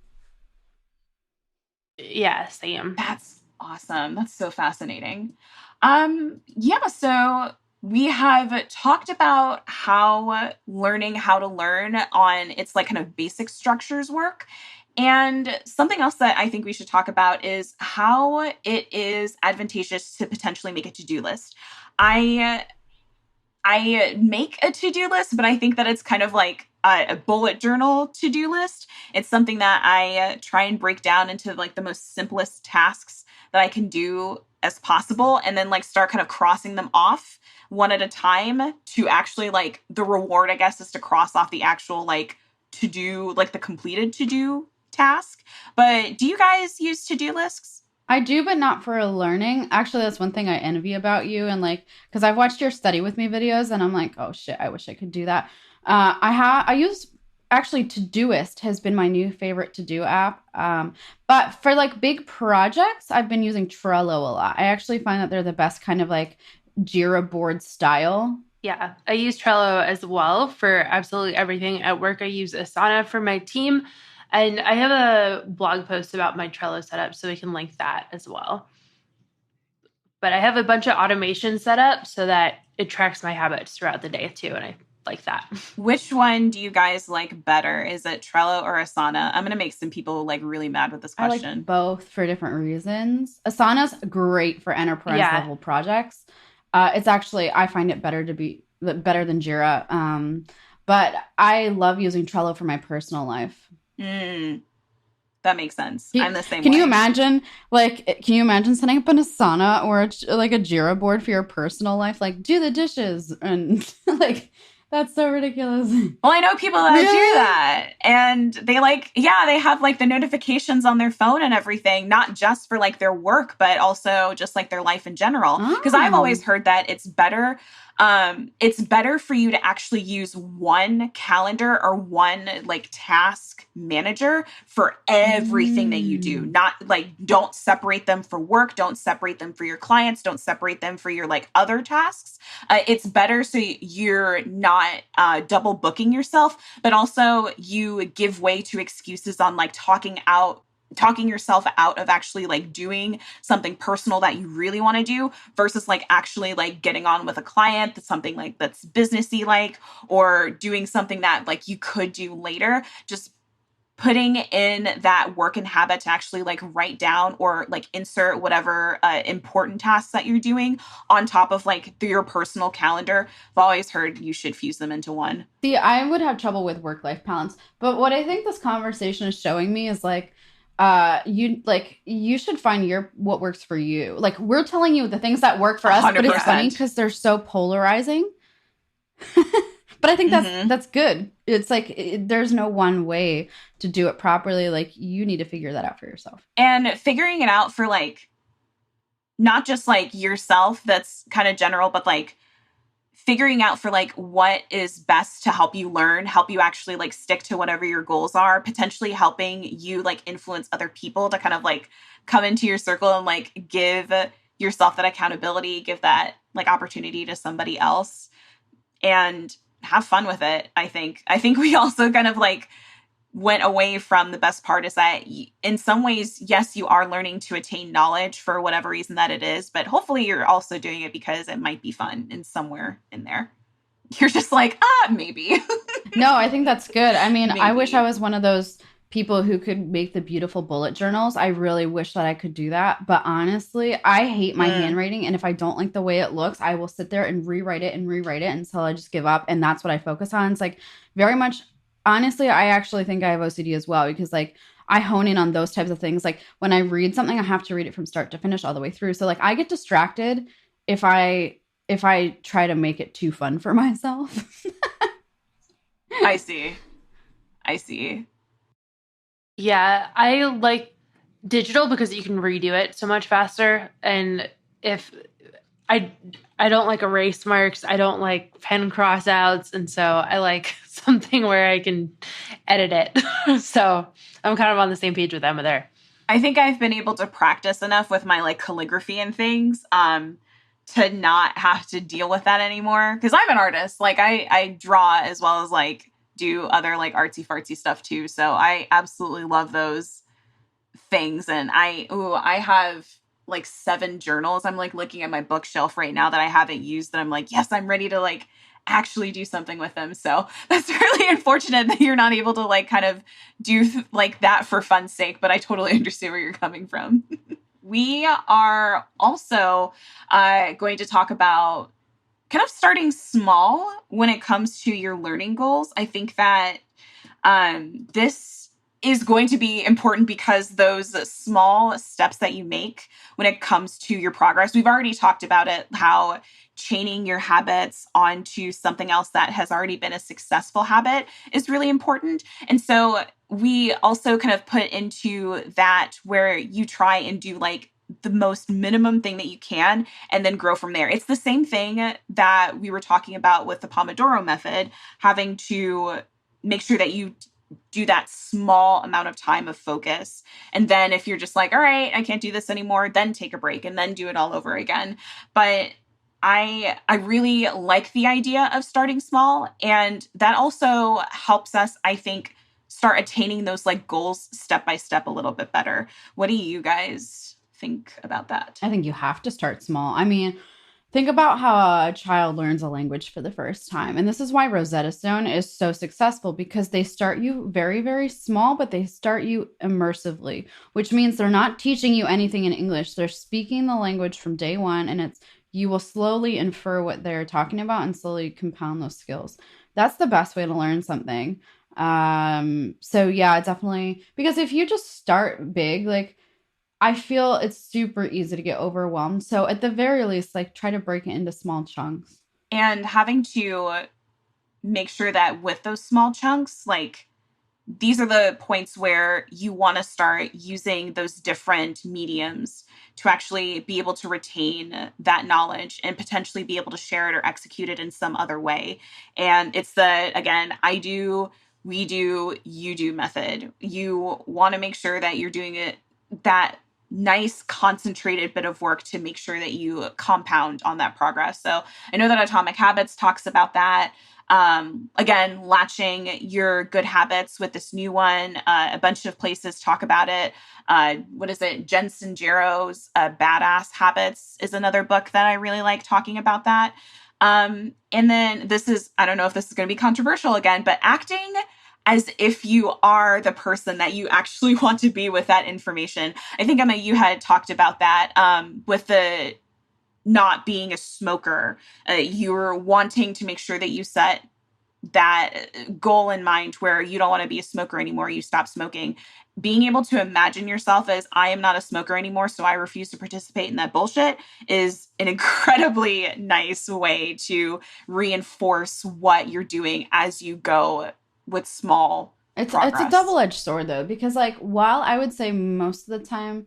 Yeah, same. That's awesome. That's so fascinating. So we have talked about how learning how to learn on its like kind of basic structures work. And something else that I think we should talk about is how it is advantageous to potentially make a to-do list. I make a to-do list, but I think that it's kind of like a bullet journal to-do list. It's something that I try and break down into like the most simplest tasks that I can do as possible, and then like start kind of crossing them off one at a time to actually like the reward, I guess, is to cross off the actual like to-do, like the completed to-do task. But do you guys use to-do lists? I do, but not for learning. Actually, that's one thing I envy about you. And like, because I've watched your study with me videos and I'm like, oh shit, I wish I could do that. I use actually Todoist has been my new favorite to-do app. But for like big projects, I've been using Trello a lot. I actually find that they're the best kind of like Jira board style. Yeah, I use Trello as well for absolutely everything. At work, I use Asana for my team. And I have a blog post about my Trello setup, so we can link that as well. But I have a bunch of automation set up so that it tracks my habits throughout the day too. And I like that. Which one do you guys like better? Is it Trello or Asana? I'm going to make some people like really mad with this I question. like both for different reasons. Asana's great for enterprise level projects. It's actually, I find it better than Jira. But I love using Trello for my personal life. That makes sense. I'm the same Can way. you imagine setting up an Asana or a Jira board for your personal life? Like, do the dishes and like, that's so ridiculous. Well, I know people that do that, and they they have like the notifications on their phone and everything, not just for like their work, but also just like their life in general. Because I've always heard that it's better for you to actually use one calendar or one like task manager for everything that you do. Not like, don't separate them for work, don't separate them for your clients, don't separate them for your like other tasks. It's better so you're not double booking yourself, but also you give way to excuses on like talking yourself out of actually like doing something personal that you really want to do versus like actually like getting on with a client that's something like that's businessy like, or doing something that like you could do later. Just putting in that work and habit to actually like write down or like insert whatever important tasks that you're doing on top of like your personal calendar. I've always heard you should fuse them into one. See, I would have trouble with work-life balance, but what I think this conversation is showing me is like, you should find what works for you. Like, we're telling you the things that work for us, 100%. But it's funny because they're so polarizing. But I think that's good. It's like there's no one way to do it properly. Like, you need to figure that out for yourself. And figuring it out for like not just like yourself, that's kind of general, but like figuring out for like what is best to help you learn, help you actually like stick to whatever your goals are, potentially helping you like influence other people to kind of like come into your circle and like give yourself that accountability, give that like opportunity to somebody else and have fun with it. I think we also kind of like went away from the best part is that in some ways, yes, you are learning to attain knowledge for whatever reason that it is, but hopefully you're also doing it because it might be fun in somewhere in there. You're just like, maybe. No, I think that's good. I mean, maybe. I wish I was one of those people who could make the beautiful bullet journals. I really wish that I could do that. But honestly, I hate my handwriting. And if I don't like the way it looks, I will sit there and rewrite it until I just give up. And that's what I focus on. It's like very much, honestly, I actually think I have OCD as well because like I hone in on those types of things. Like when I read something, I have to read it from start to finish all the way through. So like I get distracted if I try to make it too fun for myself. I see. Yeah, I like digital because you can redo it so much faster. And if I don't like erase marks, I don't like pen crossouts. And so I like something where I can edit it. So I'm kind of on the same page with Emma there. I think I've been able to practice enough with my like calligraphy and things to not have to deal with that anymore. Because I'm an artist. Like I draw as well as like do other like artsy fartsy stuff too. So I absolutely love those things. And I have like 7 journals. I'm like looking at my bookshelf right now that I haven't used that I'm like, yes, I'm ready to like actually do something with them. So that's really unfortunate that you're not able to like kind of do like that for fun's sake, but I totally understand where you're coming from. We are also going to talk about kind of starting small when it comes to your learning goals. I think that this is going to be important because those small steps that you make when it comes to your progress, we've already talked about it, how chaining your habits onto something else that has already been a successful habit is really important. And so we also kind of put into that where you try and do like the most minimum thing that you can and then grow from there. It's the same thing that we were talking about with the Pomodoro method, having to make sure that you do that small amount of time of focus. And then if you're just like, all right, I can't do this anymore, then take a break and then do it all over again. But I really like the idea of starting small. And that also helps us, I think, start attaining those like goals step by step a little bit better. What do you guys think about that? I think you have to start small. I mean, Think about how a child learns a language for the first time. And this is why Rosetta Stone is so successful, because they start you very, very small, but they start you immersively, which means they're not teaching you anything in English. They're speaking the language from day one, and you will slowly infer what they're talking about and slowly compound those skills. That's the best way to learn something. So yeah, definitely, because if you just start big, like, I feel it's super easy to get overwhelmed. So at the very least, like, try to break it into small chunks. And having to make sure that with those small chunks, like, these are the points where you want to start using those different mediums to actually be able to retain that knowledge and potentially be able to share it or execute it in some other way. And it's again, I do, we do, you do method. You want to make sure that you're doing it, that nice concentrated bit of work, to make sure that you compound on that progress. So I know that Atomic Habits talks about that. Again, latching your good habits with this new one. A bunch of places talk about it. What is it? Jen Singero's Badass Habits is another book that I really like, talking about that. And then I don't know if this is going to be controversial again, but acting as if you are the person that you actually want to be with that information. I think, Emma, you had talked about that with the not being a smoker. You're wanting to make sure that you set that goal in mind where you don't want to be a smoker anymore. You stop smoking. Being able to imagine yourself as, I am not a smoker anymore, so I refuse to participate in that bullshit, is an incredibly nice way to reinforce what you're doing as you go with small progress. It's a double-edged sword, though, because, like, while I would say most of the time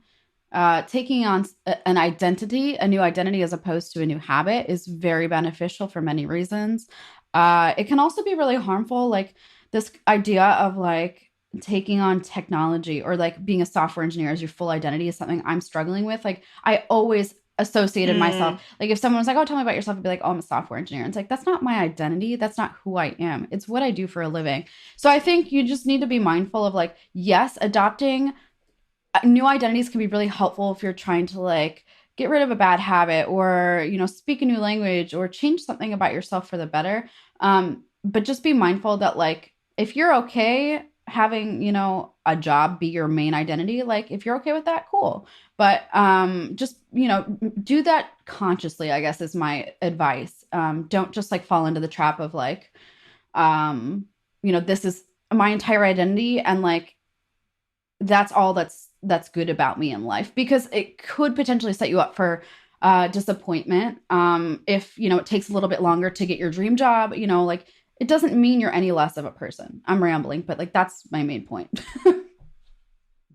taking on a new identity as opposed to a new habit is very beneficial for many reasons. It can also be really harmful, like this idea of like taking on technology or like being a software engineer as your full identity is something I'm struggling with. Like, I always associated myself, like, if someone was like, oh, tell me about yourself, I'd be like, oh, I'm a software engineer. And it's like, that's not my identity. That's not who I am. It's what I do for a living. So I think you just need to be mindful of, like, yes, adopting new identities can be really helpful if you're trying to, like, get rid of a bad habit or, you know, speak a new language or change something about yourself for the better. But just be mindful that, like, if you're okay having, you know, a job be your main identity, like, if you're okay with that, cool. But just, you know, do that consciously, I guess, is my advice. Don't just, like, fall into the trap of, like, you know, this is my entire identity and, like, that's all that's good about me in life, because it could potentially set you up for disappointment. If, you know, it takes a little bit longer to get your dream job, you know, like, it doesn't mean you're any less of a person. I'm rambling, but, like, that's my main point.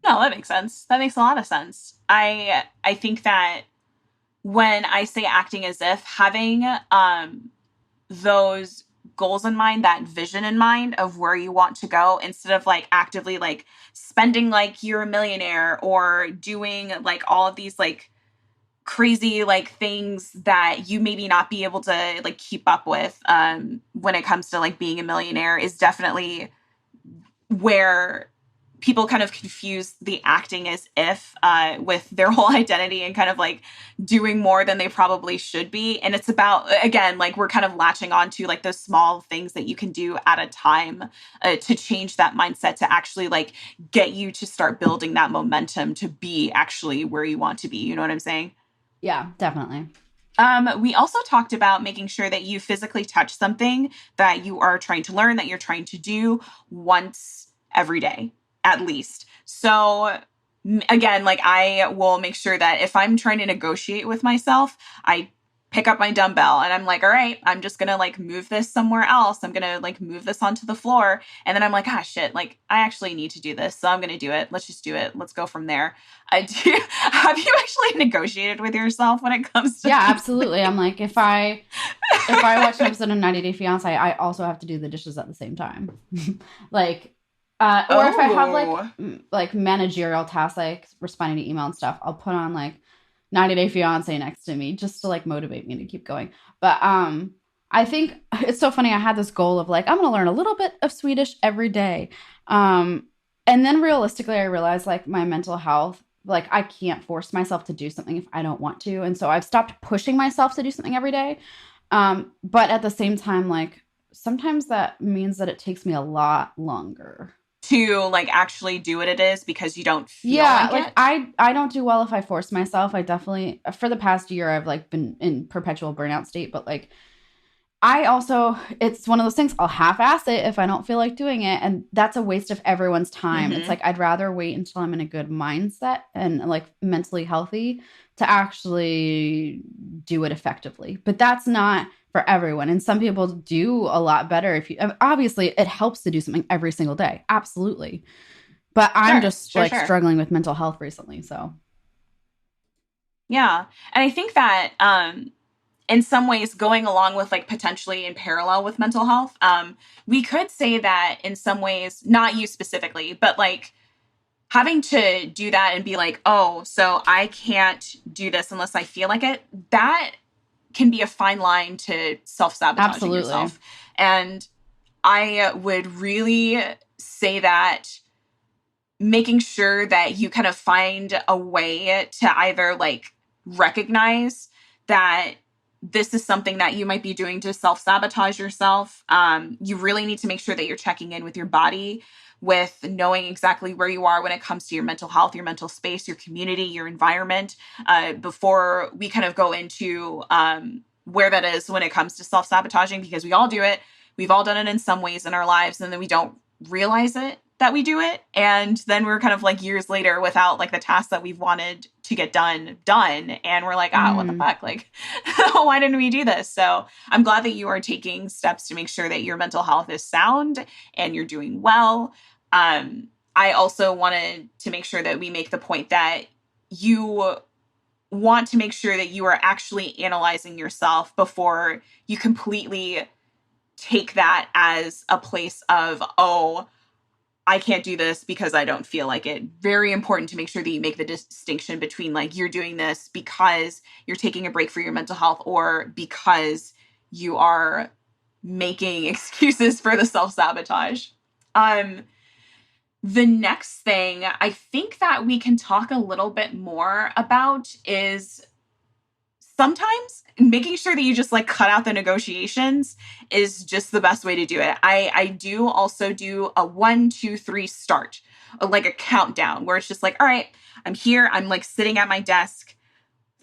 No, that makes sense. That makes a lot of sense. I think that when I say acting as if, having those goals in mind, that vision in mind of where you want to go, instead of, like, actively, like, spending like you're a millionaire or doing, like, all of these, like, crazy, like, things that you maybe not be able to, like, keep up with when it comes to, like, being a millionaire, is definitely where people kind of confuse the acting as if with their whole identity and kind of, like, doing more than they probably should be. And it's about, again, like, we're kind of latching on to, like, those small things that you can do at a time to change that mindset, to actually, like, get you to start building that momentum to be actually where you want to be. You know what I'm saying? Yeah, definitely. We also talked about making sure that you physically touch something that you are trying to learn, that you're trying to do once every day, at least. So again, like, I will make sure that if I'm trying to negotiate with myself, I pick up my dumbbell and I'm like, all right, I'm just going to, like, move this somewhere else. I'm going to, like, move this onto the floor. And then I'm like, ah, shit, like, I actually need to do this. So I'm going to do it. Let's just do it. Let's go from there. Have you actually negotiated with yourself when it comes to Yeah, absolutely. I'm like, if I watch an episode of 90 Day Fiancé, I also have to do the dishes at the same time. Like, or if I have, like managerial tasks, like responding to email and stuff, I'll put on, like, 90 Day Fiancé next to me just to, like, motivate me to keep going. But I think it's so funny. I had this goal of, like, I'm going to learn a little bit of Swedish every day. And then realistically, I realized, like, my mental health like I can't force myself to do something if I don't want to. And so I've stopped pushing myself to do something every day. But at the same time, like sometimes that means that it takes me a lot longer to like actually do what it is because you don't feel like it. I don't do well if I force myself. I definitely, for the past year, I've like been in perpetual burnout state, but like I also, it's one of those things, I'll half-ass it if I don't feel like doing it. And that's a waste of everyone's time. It's like, I'd rather wait until I'm in a good mindset and like mentally healthy to actually do it effectively. But that's not for everyone. And some people do a lot better if you, obviously it helps to do something every single day. Absolutely. But I'm just struggling with mental health recently. So. Yeah. And I think that, in some ways, going along with like potentially in parallel with mental health, we could say that in some ways, not you specifically, but like having to do that and be like, oh, so I can't do this unless I feel like it, that can be a fine line to self-sabotaging yourself. And I would really say that making sure that you kind of find a way to either like recognize that this is something that you might be doing to self-sabotage yourself. You really need to make sure that you're checking in with your body, with knowing exactly where you are when it comes to your mental health, your mental space, your community, your environment, before we kind of go into where that is when it comes to self-sabotaging, because we all do it. We've all done it in some ways in our lives, and then we don't realize it that we do it. And then we're kind of like years later without like the tasks that we've wanted to get done. And we're like, what the fuck? Like, why didn't we do this? So I'm glad that you are taking steps to make sure that your mental health is sound and you're doing well. I also wanted to make sure that we make the point that you want to make sure that you are actually analyzing yourself before you completely take that as a place of, oh, I can't do this because I don't feel like it. Very important to make sure that you make the distinction between like you're doing this because you're taking a break for your mental health or because you are making excuses for the self-sabotage. The next thing I think that we can talk a little bit more about is sometimes making sure that you just like cut out the negotiations is just the best way to do it. I do also do a 1, 2, 3 start, like a countdown where it's just like, all right, I'm here. I'm like sitting at my desk.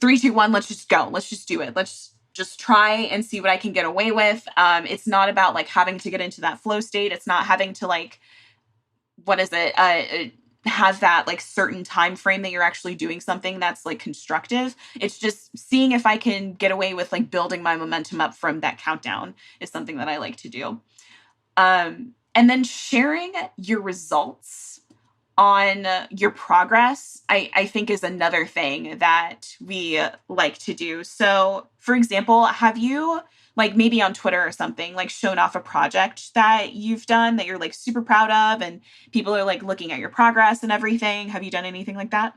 3, 2, 1, let's just go. Let's just do it. Let's just try and see what I can get away with. It's not about like having to get into that flow state. It's not having to like, have that like certain time frame that you're actually doing something that's like constructive. It's just seeing if I can get away with like building my momentum up from that countdown is something that I like to do. And then sharing your results on your progress, I think is another thing that we like to do. So for example, have you like maybe on Twitter or something, like shown off a project that you've done that you're like super proud of and people are like looking at your progress and everything? Have you done anything like that?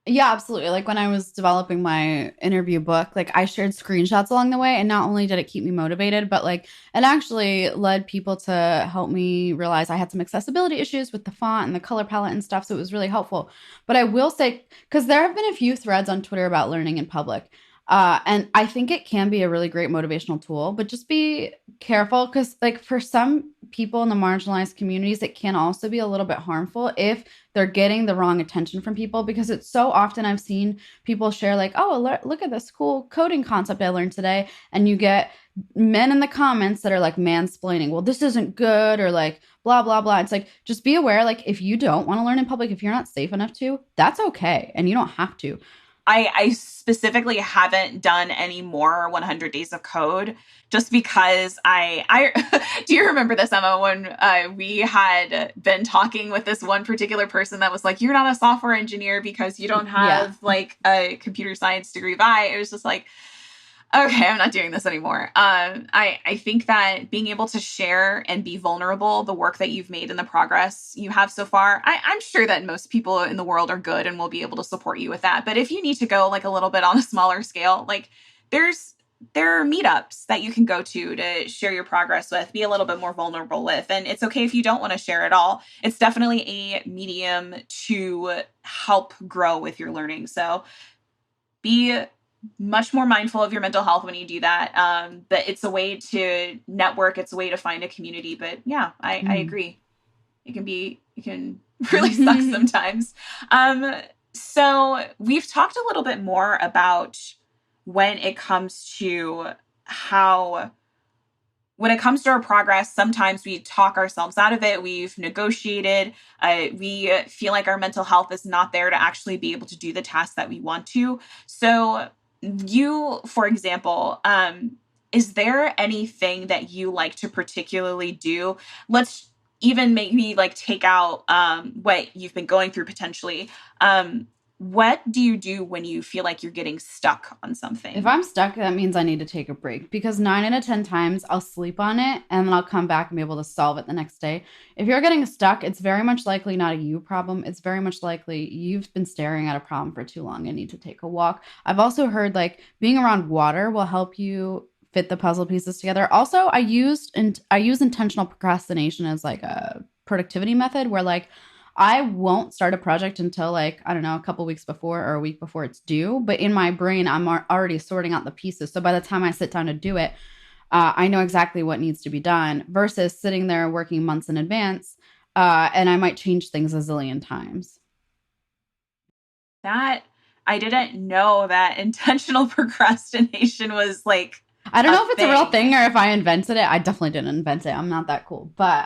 Yeah, absolutely. Like when I was developing my interview book, like I shared screenshots along the way, and not only did it keep me motivated, but like it actually led people to help me realize I had some accessibility issues with the font and the color palette and stuff. So it was really helpful. But I will say, because there have been a few threads on Twitter about learning in public. And I think it can be a really great motivational tool, but just be careful because like for some people in the marginalized communities, it can also be a little bit harmful if they're getting the wrong attention from people, because it's so often I've seen people share like, oh, look at this cool coding concept I learned today. And you get men in the comments that are like mansplaining, well, this isn't good, or like blah, blah, blah. It's like, just be aware, like if you don't want to learn in public, if you're not safe enough to, that's okay. And you don't have to. I specifically haven't done any more 100 days of code just because I do you remember this, Emma, when we had been talking with this one particular person that was like, you're not a software engineer because you don't have like a computer science degree by. It was just like, okay, I'm not doing this anymore. I think that being able to share and be vulnerable, the work that you've made and the progress you have so far, I'm sure that most people in the world are good and will be able to support you with that. But if you need to go like a little bit on a smaller scale, like there's there are meetups that you can go to share your progress with, be a little bit more vulnerable with. And it's okay if you don't want to share at all. It's definitely a medium to help grow with your learning. So be much more mindful of your mental health when you do that. But it's a way to network. It's a way to find a community. But yeah, I agree. It can really suck sometimes. So we've talked a little bit more about when it comes to our progress, sometimes we talk ourselves out of it. We've negotiated. We feel like our mental health is not there to actually be able to do the tasks that we want to. So you, for example, is there anything that you like to particularly do? Let's even maybe like take out what you've been going through potentially. What do you do when you feel like you're getting stuck on something? If I'm stuck, that means I need to take a break, because 9 out of 10 times I'll sleep on it and then I'll come back and be able to solve it the next day. If you're getting stuck, it's very much likely not a you problem. It's very much likely you've been staring at a problem for too long and need to take a walk. I've also heard like being around water will help you fit the puzzle pieces together. Also, I use intentional procrastination as like a productivity method where like I won't start a project until like, I don't know, a couple weeks before or a week before it's due. But in my brain, I'm already sorting out the pieces. So by the time I sit down to do it, I know exactly what needs to be done versus sitting there working months in advance. And I might change things a zillion times. That I didn't know that intentional procrastination was like, I don't know if it's a real thing or if I invented it. I definitely didn't invent it. I'm not that cool. But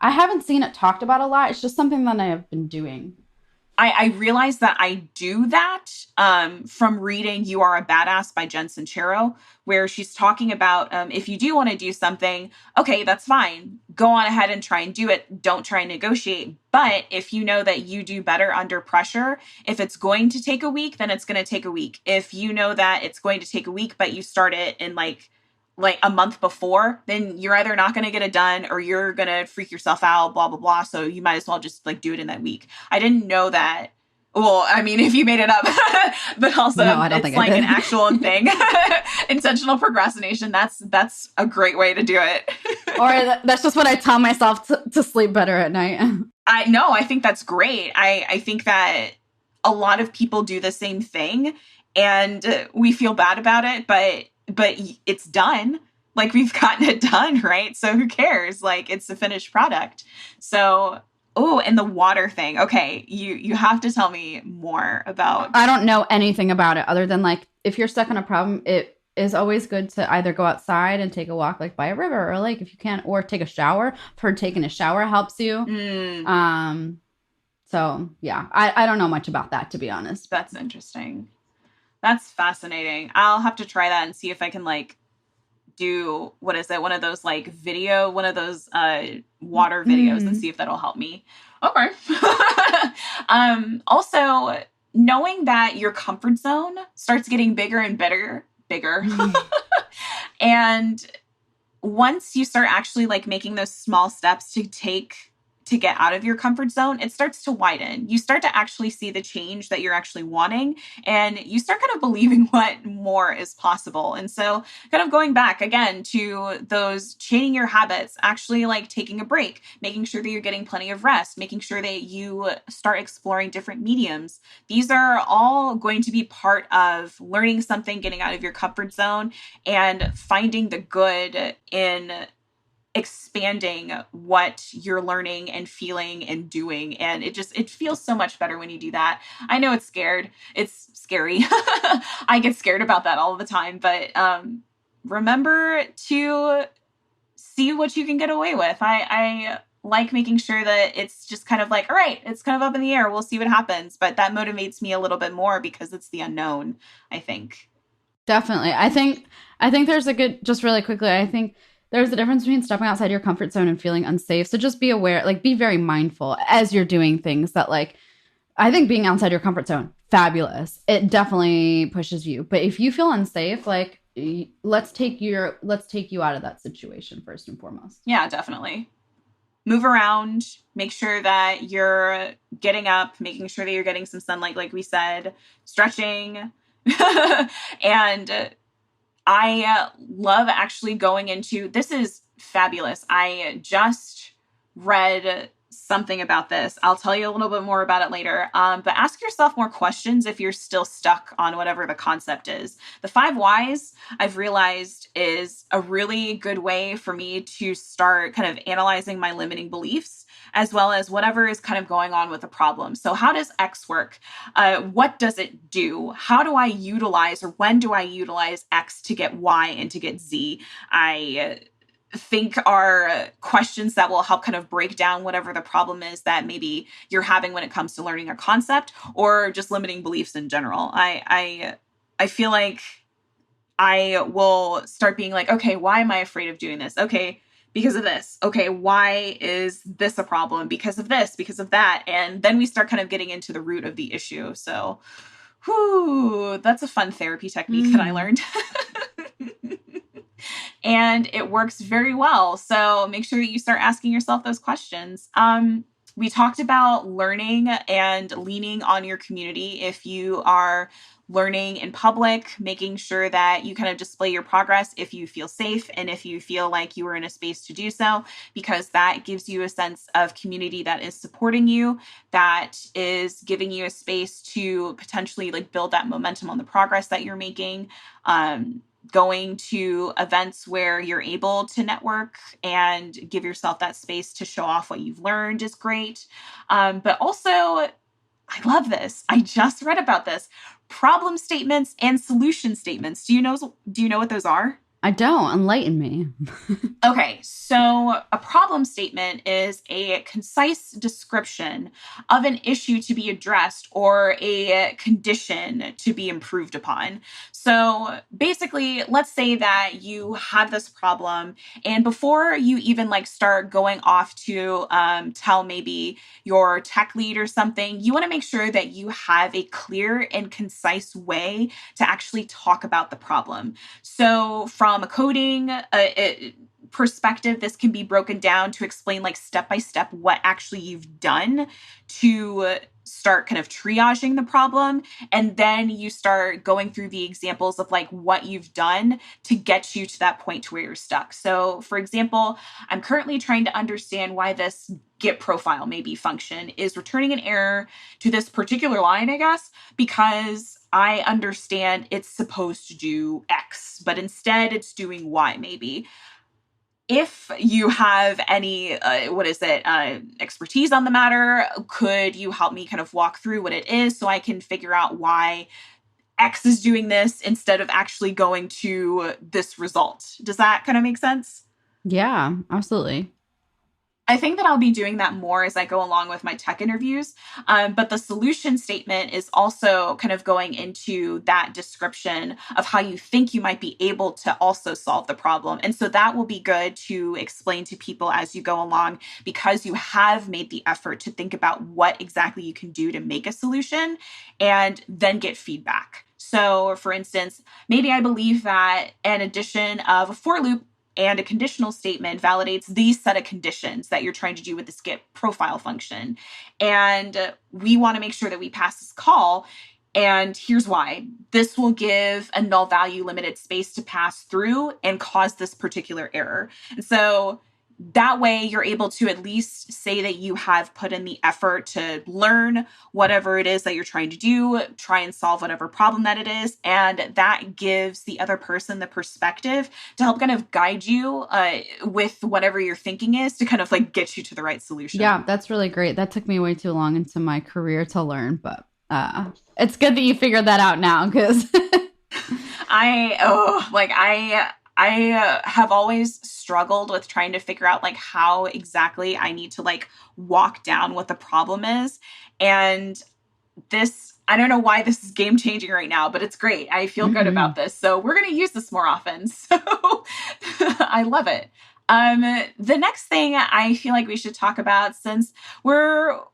I haven't seen it talked about a lot. It's just something that I have been doing. I realized that I do that from reading You Are a Badass by Jen Sincero, where she's talking about if you do want to do something, okay, that's fine. Go on ahead and try and do it. Don't try and negotiate. But if you know that you do better under pressure, if it's going to take a week, then it's going to take a week. If you know that it's going to take a week, but you start it in like a month before, then you're either not going to get it done or you're going to freak yourself out, blah, blah, blah. So you might as well just like do it in that week. I didn't know that. Well, I mean, if you made it up, but also no, I don't think like an actual thing. Intentional procrastination. That's a great way to do it. Or that's just what I tell myself to sleep better at night. I think that's great. I think that a lot of people do the same thing and we feel bad about it, but it's done. Like we've gotten it done, right? So who cares? Like it's a finished product. So, and the water thing. Okay, you have to tell me more about. I don't know anything about it other than like if you're stuck on a problem, it is always good to either go outside and take a walk like by a river or a lake if you can, or take a shower. I've heard taking a shower helps you. So yeah, I don't know much about that, to be honest. That's interesting. That's fascinating. I'll have to try that and see if I can like do, what is it? One of those like one of those water videos and see if that'll help me. Okay. Also, knowing that your comfort zone starts getting bigger and bigger. And once you start actually like making those small steps to get out of your comfort zone, it starts to widen. You start to actually see the change that you're actually wanting, and you start kind of believing what more is possible. And so kind of going back again to those changing your habits, actually like taking a break, making sure that you're getting plenty of rest, making sure that you start exploring different mediums. These are all going to be part of learning something, getting out of your comfort zone, and finding the good in expanding what you're learning and feeling and doing. And it feels so much better when you do that. I know it's scary. I get scared about that all the time, but remember to see what you can get away with. I like making sure that it's just kind of like, all right, it's kind of up in the air. We'll see what happens. But that motivates me a little bit more because it's the unknown, I think. Definitely. I think there's just really quickly, I think there's a difference between stepping outside your comfort zone and feeling unsafe. So just be aware, like be very mindful as you're doing things that like, I think being outside your comfort zone, fabulous. It definitely pushes you. But if you feel unsafe, like let's take you out of that situation first and foremost. Yeah, definitely. Move around, make sure that you're getting up, making sure that you're getting some sunlight, like we said, stretching, and I love actually going into, this is fabulous. I just read something about this. I'll tell you a little bit more about it later. But ask yourself more questions if you're still stuck on whatever the concept is. The 5 whys I've realized is a really good way for me to start kind of analyzing my limiting beliefs, as well as whatever is kind of going on with the problem. So how does X work? What does it do? How do I utilize, or when do I utilize X to get Y and to get Z? I think are questions that will help kind of break down whatever the problem is that maybe you're having when it comes to learning a concept or just limiting beliefs in general. I feel like I will start being like, okay, why am I afraid of doing this? Okay, because of this. Okay, why is this a problem? Because of this, because of that. And then we start kind of getting into the root of the issue. So, that's a fun therapy technique that I learned. And it works very well. So make sure that you start asking yourself those questions. We talked about learning and leaning on your community. If you are learning in public, making sure that you kind of display your progress if you feel safe and if you feel like you are in a space to do so, because that gives you a sense of community that is supporting you, that is giving you a space to potentially like build that momentum on the progress that you're making. Going to events where you're able to network and give yourself that space to show off what you've learned is great. But also, I love this. I just read about this. Problem statements and solution statements. Do you know what those are? I don't. Enlighten me. Okay, so a problem statement is a concise description of an issue to be addressed or a condition to be improved upon. So basically, let's say that you have this problem, and before you even like start going off to tell maybe your tech lead or something, you want to make sure that you have a clear and concise way to actually talk about the problem. So from a coding perspective, this can be broken down to explain like step by step what actually you've done to start kind of triaging the problem. And then you start going through the examples of like what you've done to get you to that point to where you're stuck. So for example, I'm currently trying to understand why this get profile maybe function is returning an error to this particular line, I guess, because I understand it's supposed to do X, but instead it's doing Y maybe. If you have any, expertise on the matter, could you help me kind of walk through what it is so I can figure out why X is doing this instead of actually going to this result? Does that kind of make sense? Yeah, absolutely. I think that I'll be doing that more as I go along with my tech interviews. But the solution statement is also kind of going into that description of how you think you might be able to also solve the problem. And so that will be good to explain to people as you go along, because you have made the effort to think about what exactly you can do to make a solution and then get feedback. So for instance, maybe I believe that an addition of a for loop and a conditional statement validates these set of conditions that you're trying to do with this get profile function. And we want to make sure that we pass this call. And here's why. This will give a null value limited space to pass through and cause this particular error. And so that way you're able to at least say that you have put in the effort to learn whatever it is that you're trying to do, try and solve whatever problem that it is. And that gives the other person the perspective to help kind of guide you with whatever your thinking is to kind of like get you to the right solution. Yeah, that's really great. That took me way too long into my career to learn, but it's good that you figured that out now, because I have always struggled with trying to figure out like how exactly I need to like walk down what the problem is. And this, I don't know why this is game changing right now, but it's great. I feel good about this. So we're going to use this more often. So I love it. The next thing I feel like we should talk about, since we're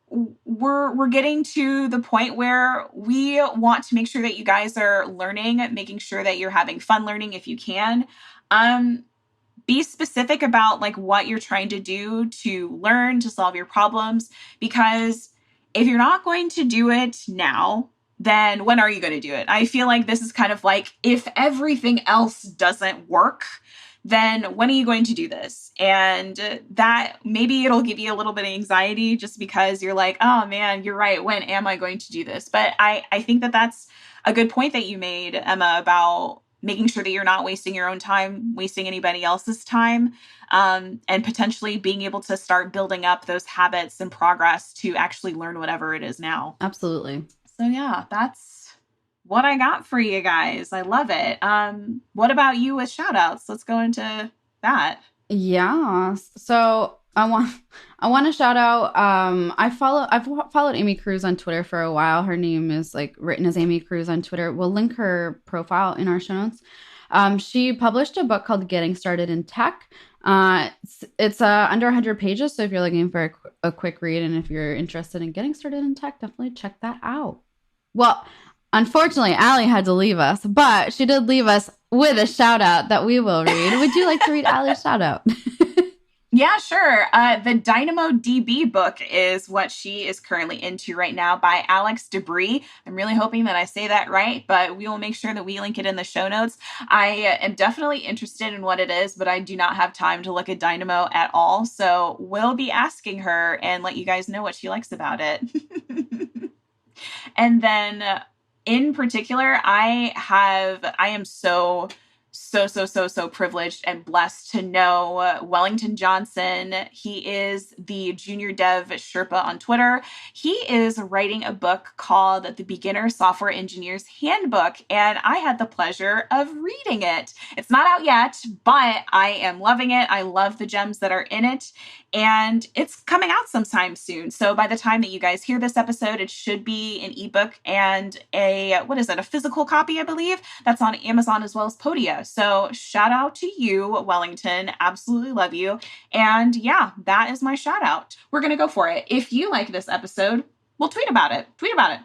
getting to the point where we want to make sure that you guys are learning, making sure that you're having fun learning if you can. Be specific about like what you're trying to do to learn, to solve your problems, because if you're not going to do it now, then when are you going to do it? I feel like this is kind of like, if everything else doesn't work, then when are you going to do this? And that maybe it'll give you a little bit of anxiety just because you're like, oh man, you're right. When am I going to do this? But I think that that's a good point that you made, Emma, about making sure that you're not wasting your own time, wasting anybody else's time, and potentially being able to start building up those habits and progress to actually learn whatever it is now. Absolutely. So yeah, that's what I got for you guys. I love it. What about you with shout outs? Let's go into that. Yeah. So I want to shout out. I've followed Amy Cruz on Twitter for a while. Her name is like written as Amy Cruz on Twitter. We'll link her profile in our show notes. She published a book called Getting Started in Tech. It's under 100 pages. So if you're looking for a quick read and if you're interested in getting started in tech, definitely check that out. Well, unfortunately, Allie had to leave us, but she did leave us with a shout out that we will read. Would you like to read Allie's shout out? Yeah, sure. The Dynamo DB book is what she is currently into right now by Alex Debris. I'm really hoping that I say that right, but we will make sure that we link it in the show notes. I am definitely interested in what it is, but I do not have time to look at Dynamo at all. So we'll be asking her and let you guys know what she likes about it. And then in particular, I am so privileged and blessed to know Wellington Johnson. He is the junior dev Sherpa on Twitter. He is writing a book called The Beginner Software Engineer's Handbook, and I had the pleasure of reading it. It's not out yet, but I am loving it. I love the gems that are in it, and it's coming out sometime soon. So by the time that you guys hear this episode, it should be an ebook and a physical copy, I believe, that's on Amazon as well as Podia. So shout out to you, Wellington. Absolutely love you. And yeah, that is my shout out. We're going to go for it. If you like this episode, we'll tweet about it.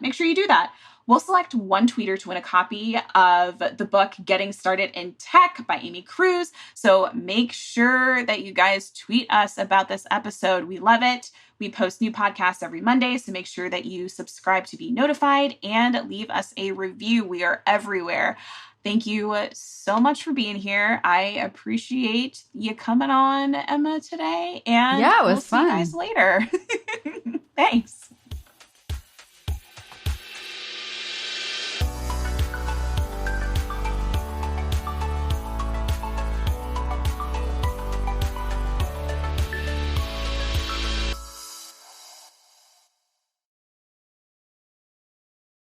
Make sure you do that. We'll select one tweeter to win a copy of the book Getting Started in Tech by Amy Cruz. So make sure that you guys tweet us about this episode. We love it. We post new podcasts every Monday, so make sure that you subscribe to be notified and leave us a review. We are everywhere. Thank you so much for being here. I appreciate you coming on, Emma, today. And yeah, it was we'll fun. See you guys later. Thanks.